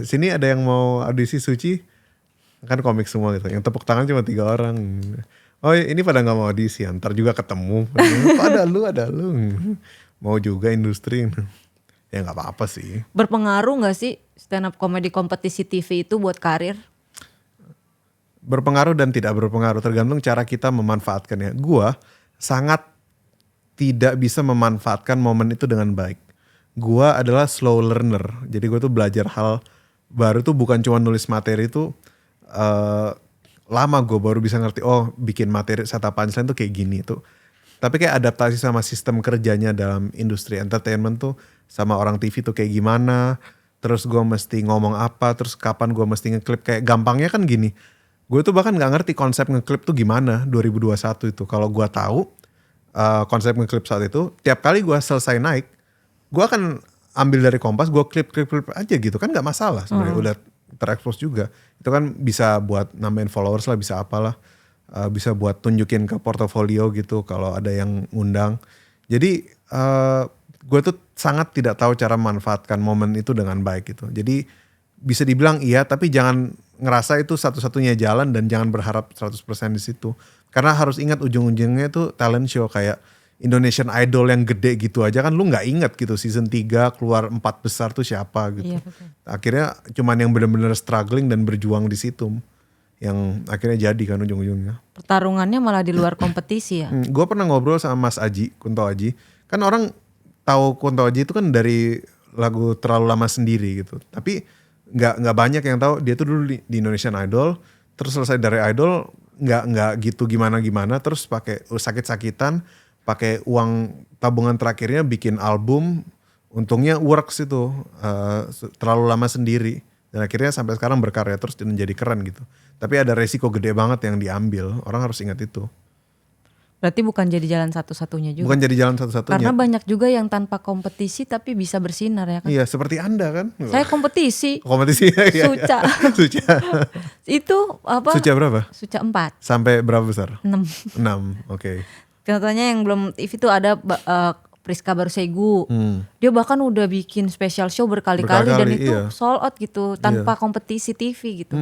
sini ada yang mau audisi Suci? Kan komik semua gitu. Yang tepuk tangan cuma 3 orang. Oh ini pada nggak mau audisi, ntar juga ketemu. Oh, ada lu. Mau juga industri. Ya nggak apa-apa sih. Berpengaruh nggak sih stand up comedy kompetisi TV itu buat karir? Berpengaruh dan tidak berpengaruh tergantung cara kita memanfaatkannya. Gua sangat tidak bisa memanfaatkan momen itu dengan baik. Gua adalah slow learner. Jadi gue tuh belajar hal baru tuh bukan cuma nulis materi tuh lama gue baru bisa ngerti oh bikin materi setup punchline tuh kayak gini tuh. Tapi kayak adaptasi sama sistem kerjanya dalam industri entertainment tuh sama orang TV tuh kayak gimana. Terus gue mesti ngomong apa, terus kapan gue mesti ngeklip. Kayak gampangnya kan gini, gue tuh bahkan gak ngerti konsep ngeklip tuh gimana 2021 itu. Kalau gue tahu konsep ngeklip saat itu, tiap kali gue selesai naik, gue akan ambil dari Kompas, gue klip aja gitu kan gak masalah sebenarnya. Udah terekspos juga. Itu kan bisa buat nambahin followers lah, bisa apalah. Bisa buat tunjukin ke portofolio gitu kalau ada yang ngundang. Jadi gue tuh sangat tidak tahu cara memanfaatkan momen itu dengan baik gitu. Jadi bisa dibilang iya, tapi jangan ngerasa itu satu-satunya jalan dan jangan berharap 100% di situ. Karena harus ingat ujung-ujungnya itu talent show kayak Indonesian Idol yang gede gitu aja kan lu nggak ingat gitu season 3 keluar 4 besar tuh siapa gitu. Iya, betul. Akhirnya cuman yang benar-benar struggling dan berjuang di situ yang akhirnya jadi kan ujung-ujungnya. Pertarungannya malah di luar kompetisi ya. Gue pernah ngobrol sama Mas Aji, Kunto Aji. Kan orang tahu Kunto Aji itu kan dari lagu Terlalu Lama Sendiri gitu. Tapi nggak banyak yang tahu dia tuh dulu di Indonesian Idol. Terus selesai dari Idol nggak gitu gimana terus pakai sakit-sakitan pakai uang tabungan terakhirnya bikin album, untungnya works itu Terlalu Lama Sendiri dan akhirnya sampai sekarang berkarya terus dan jadi keren gitu. Tapi ada resiko gede banget yang diambil, orang harus ingat itu. Berarti bukan jadi jalan satu-satunya juga. Bukan jadi jalan satu-satunya. Karena banyak juga yang tanpa kompetisi tapi bisa bersinar ya kan. Iya seperti Anda kan. Saya kompetisi. Kompetisi ya. Suca. Suca. Itu apa? Suca berapa? Suca 4. Sampai berapa besar? 6. 6, oke. Contohnya yang belum TV itu ada Priska Barsegu. Dia bahkan udah bikin special show berkali-kali dan itu sold out gitu tanpa kompetisi TV gitu.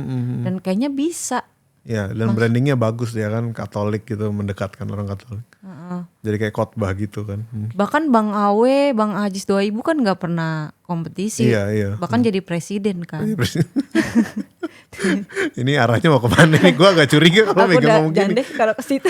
Dan kayaknya bisa. Ya dan brandingnya bagus ya kan, Katolik gitu, mendekatkan orang Katolik. Jadi kayak khotbah gitu kan. Bahkan Bang Awe, Bang Ajis Doaibu kan gak pernah kompetisi. Iya. Bahkan jadi presiden kan. Ini arahnya mau kemana nih? Gue agak curiga kalau Mega ngomong gini. Aku udah deh kalau ke situ.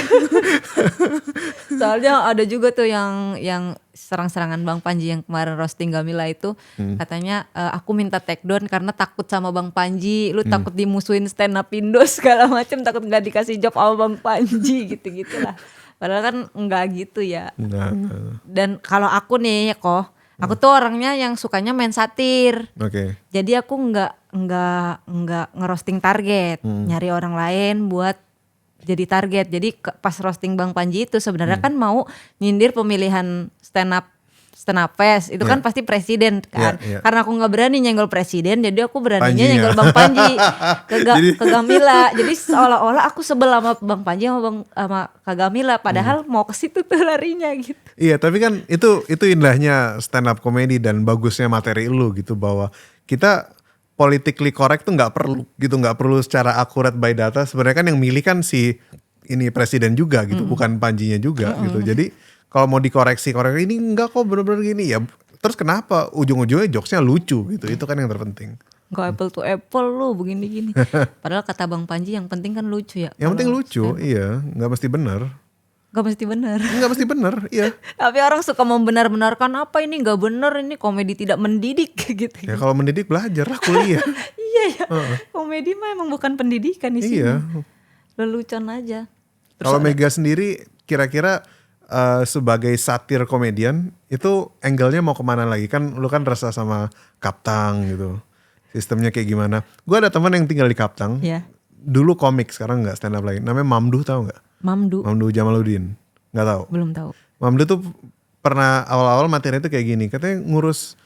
Soalnya ada juga tuh yang serang-serangan Bang Panji yang kemarin roasting Gamila itu. Katanya aku minta take down karena takut sama Bang Panji. Lu takut dimusuhin stand up Indo segala macam, takut gak dikasih job sama Bang Panji gitu-gitulah. Padahal kan enggak gitu ya. Dan kalau aku nih kok, aku tuh orangnya yang sukanya main satir. Oke. Jadi aku enggak ngerosting target, nyari orang lain buat jadi target. Jadi pas roasting Bang Panji itu sebenarnya kan mau nyindir pemilihan stand up fest itu kan pasti presiden kan. Karena aku nggak berani nyenggol presiden, jadi aku beraninya nyenggol Bang Panji ke Gamila. Jadi seolah-olah aku sebel sama Bang Panji sama Kak Gamila, padahal mau ke situ tuh larinya gitu. Iya, tapi kan itu indahnya stand up comedy dan bagusnya materi lu gitu, bahwa kita politically correct tuh nggak perlu secara akurat by data. Sebenarnya kan yang milih kan si ini presiden juga gitu, bukan Panjinya juga gitu. Jadi kalau mau dikoreksi ini enggak kok bener-bener gini ya. Terus kenapa ujung-ujungnya jokesnya lucu gitu, itu kan yang terpenting. Gak apple to apple lu begini-gini. Padahal kata Bang Panji yang penting kan lucu ya. Yang penting lucu, iya, nggak mesti benar. Gak mesti benar. Nggak mesti benar, iya. Tapi orang suka membenar-benarkan apa ini nggak benar, ini komedi tidak mendidik gitu. Ya kalau mendidik belajar lah, kuliah. Iya ya. Komedi mah emang bukan pendidikan di sini. Iya. Lelucon aja. Kalau Mega sendiri kira-kira sebagai satir komedian itu angle-nya mau kemana lagi? Kan lu kan rasa sama Kaptang gitu. Sistemnya kayak gimana? Gue ada teman yang tinggal di Kaptang. Iya. Dulu komik, sekarang nggak stand up lagi. Namanya Mamdu, tahu nggak? Mamdu Jamaluddin. Nggak tahu? Belum tahu. Mamdu tuh pernah awal-awal materi itu kayak gini. Katanya ngurus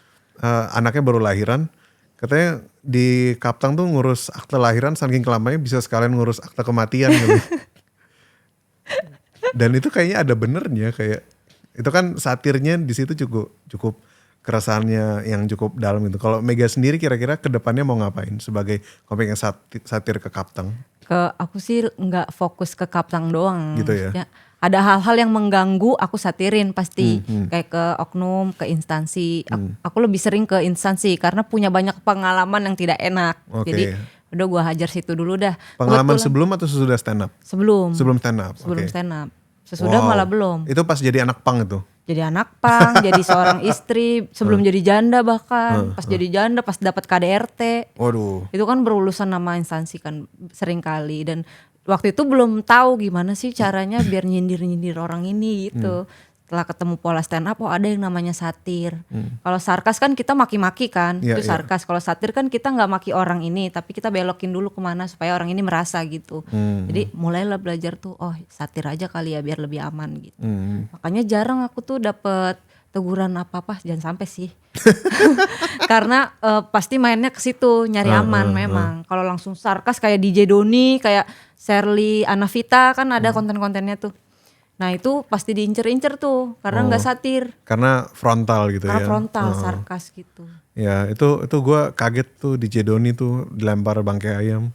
anaknya baru lahiran. Katanya di Kaptang tuh ngurus akte lahiran saking kelamannya bisa sekalian ngurus akte kematian gitu. Dan itu kayaknya ada benernya, kayak itu kan satirnya di situ cukup keresahannya yang cukup dalam gitu. Kalau Mega sendiri kira-kira kedepannya mau ngapain sebagai komik yang satir ke Kaptang? Aku sih nggak fokus ke Kaptang doang. Gitu ya? Maksudnya ada hal-hal yang mengganggu aku satirin pasti. Kayak ke oknum, ke instansi. Aku lebih sering ke instansi karena punya banyak pengalaman yang tidak enak. Oke. Jadi udah gua hajar situ dulu dah. Pengalaman Kebetulan- sebelum atau sesudah stand up? Sebelum Sebelum stand up. sebelum oke. stand up. Sesudah Wow. malah belum. Itu pas jadi anak pang itu. Jadi anak pang, jadi seorang istri, sebelum jadi janda bahkan. Pas jadi janda, pas dapat KDRT. Waduh. Itu kan berurusan nama instansi kan sering kali. Dan waktu itu belum tahu gimana sih caranya biar nyindir-nyindir orang ini gitu. Setelah ketemu pola stand up, oh ada yang namanya satir. Kalau sarkas kan kita maki-maki kan, Iya, itu iya. sarkas. Kalau satir kan kita nggak maki orang ini, tapi kita belokin dulu kemana supaya orang ini merasa gitu. Jadi mulailah belajar tuh, oh satir aja kali ya biar lebih aman gitu. Makanya jarang aku tuh dapet teguran apa-apa, jangan sampai sih. Karena pasti mainnya ke situ nyari aman memang. Kalau langsung sarkas kayak DJ Doni, kayak Sherly Anavita kan ada konten-kontennya tuh. Nah itu pasti diincer-incer tuh karena nggak satir, Karena frontal gitu karena ya. frontal sarkas gitu. Ya itu gue kaget tuh di Jedoni tuh dilempar bangkai ayam.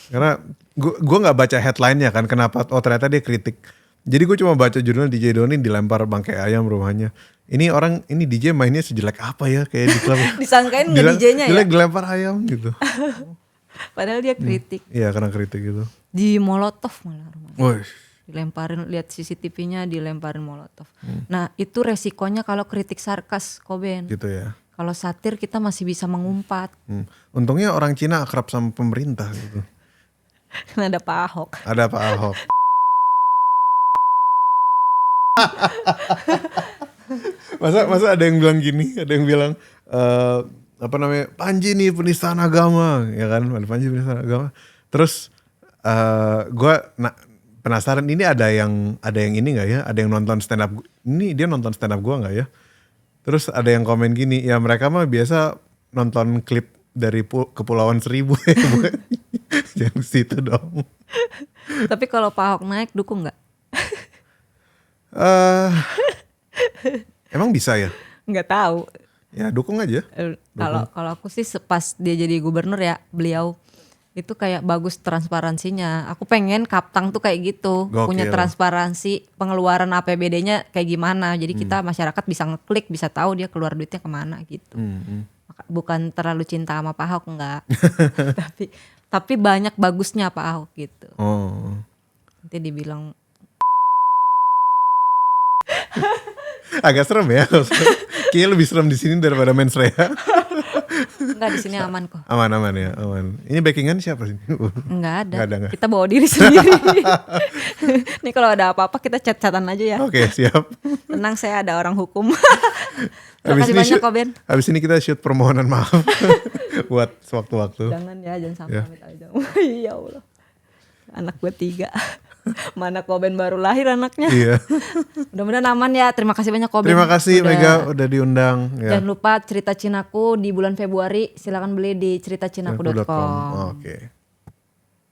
Karena gue nggak baca headline-nya kan kenapa, oh ternyata dia kritik. Jadi gue cuma baca judulnya DJ Doni dilempar bangkai ayam rumahnya. Ini orang, ini DJ mainnya sejelek apa ya kayak di klub. Disangkain nggak DJ-nya ya? Jelek dilempar ayam gitu. Padahal dia kritik. Iya karena kritik gitu. Di Molotov malah rumahnya. Woi. Dilemparin, lihat CCTV-nya dilemparin molotov. Nah itu resikonya kalau kritik sarkas Koben. Gitu ya. Kalau satir kita masih bisa mengumpat. Untungnya orang Cina akrab sama pemerintah gitu. Karena ada Pak Ahok. Ada Pak Ahok. masa ada yang bilang gini, ada yang bilang apa namanya, Panji nih penistaan agama, ya kan, ada Panji penistaan agama. Terus gue penasaran ini ada yang ini nggak ya, ada yang nonton stand up, ini dia nonton stand up gue nggak ya? Terus ada yang komen gini, ya mereka mah biasa nonton klip dari Kepulauan Seribu ya, bukan? Jangan situ dong. Tapi kalau Pak Ahok naik dukung nggak? Emang bisa ya? Nggak tahu. Ya dukung aja. Kalau aku sih pas dia jadi gubernur ya, beliau itu kayak bagus transparansinya. Aku pengen Kaptang tuh kayak gitu, Gokil. punya transparansi pengeluaran APBD-nya kayak gimana. Jadi kita masyarakat bisa ngeklik, bisa tahu dia keluar duitnya kemana gitu. Bukan terlalu cinta sama Pak Ahok enggak. tapi banyak bagusnya Pak Ahok gitu. Oh. Nanti dibilang Agak serem ya. Kayaknya lebih serem di sini daripada Mens Rea. enggak, di sini aman kok. Aman ya, aman. Ini backingan siapa sih? Enggak ada. Nggak. Kita bawa diri sendiri. Nih kalau ada apa-apa kita chat-chatan aja ya. Oke, siap. Tenang, saya ada orang hukum. Habis Makasih ini banyak kok Ben. Habis ini kita shoot permohonan maaf buat sewaktu-waktu. Jangan ya, jangan sampai Ya. amit aja. Ya Allah. Anak gue 3. Mana Koben baru lahir anaknya. Iya. Mudah-mudahan aman ya. Terima kasih banyak Koben. Terima kasih Udah- Mega udah diundang. Ya. Jangan lupa cerita Cinaku di bulan Februari. Silakan beli di ceritacinaku.com. Oke.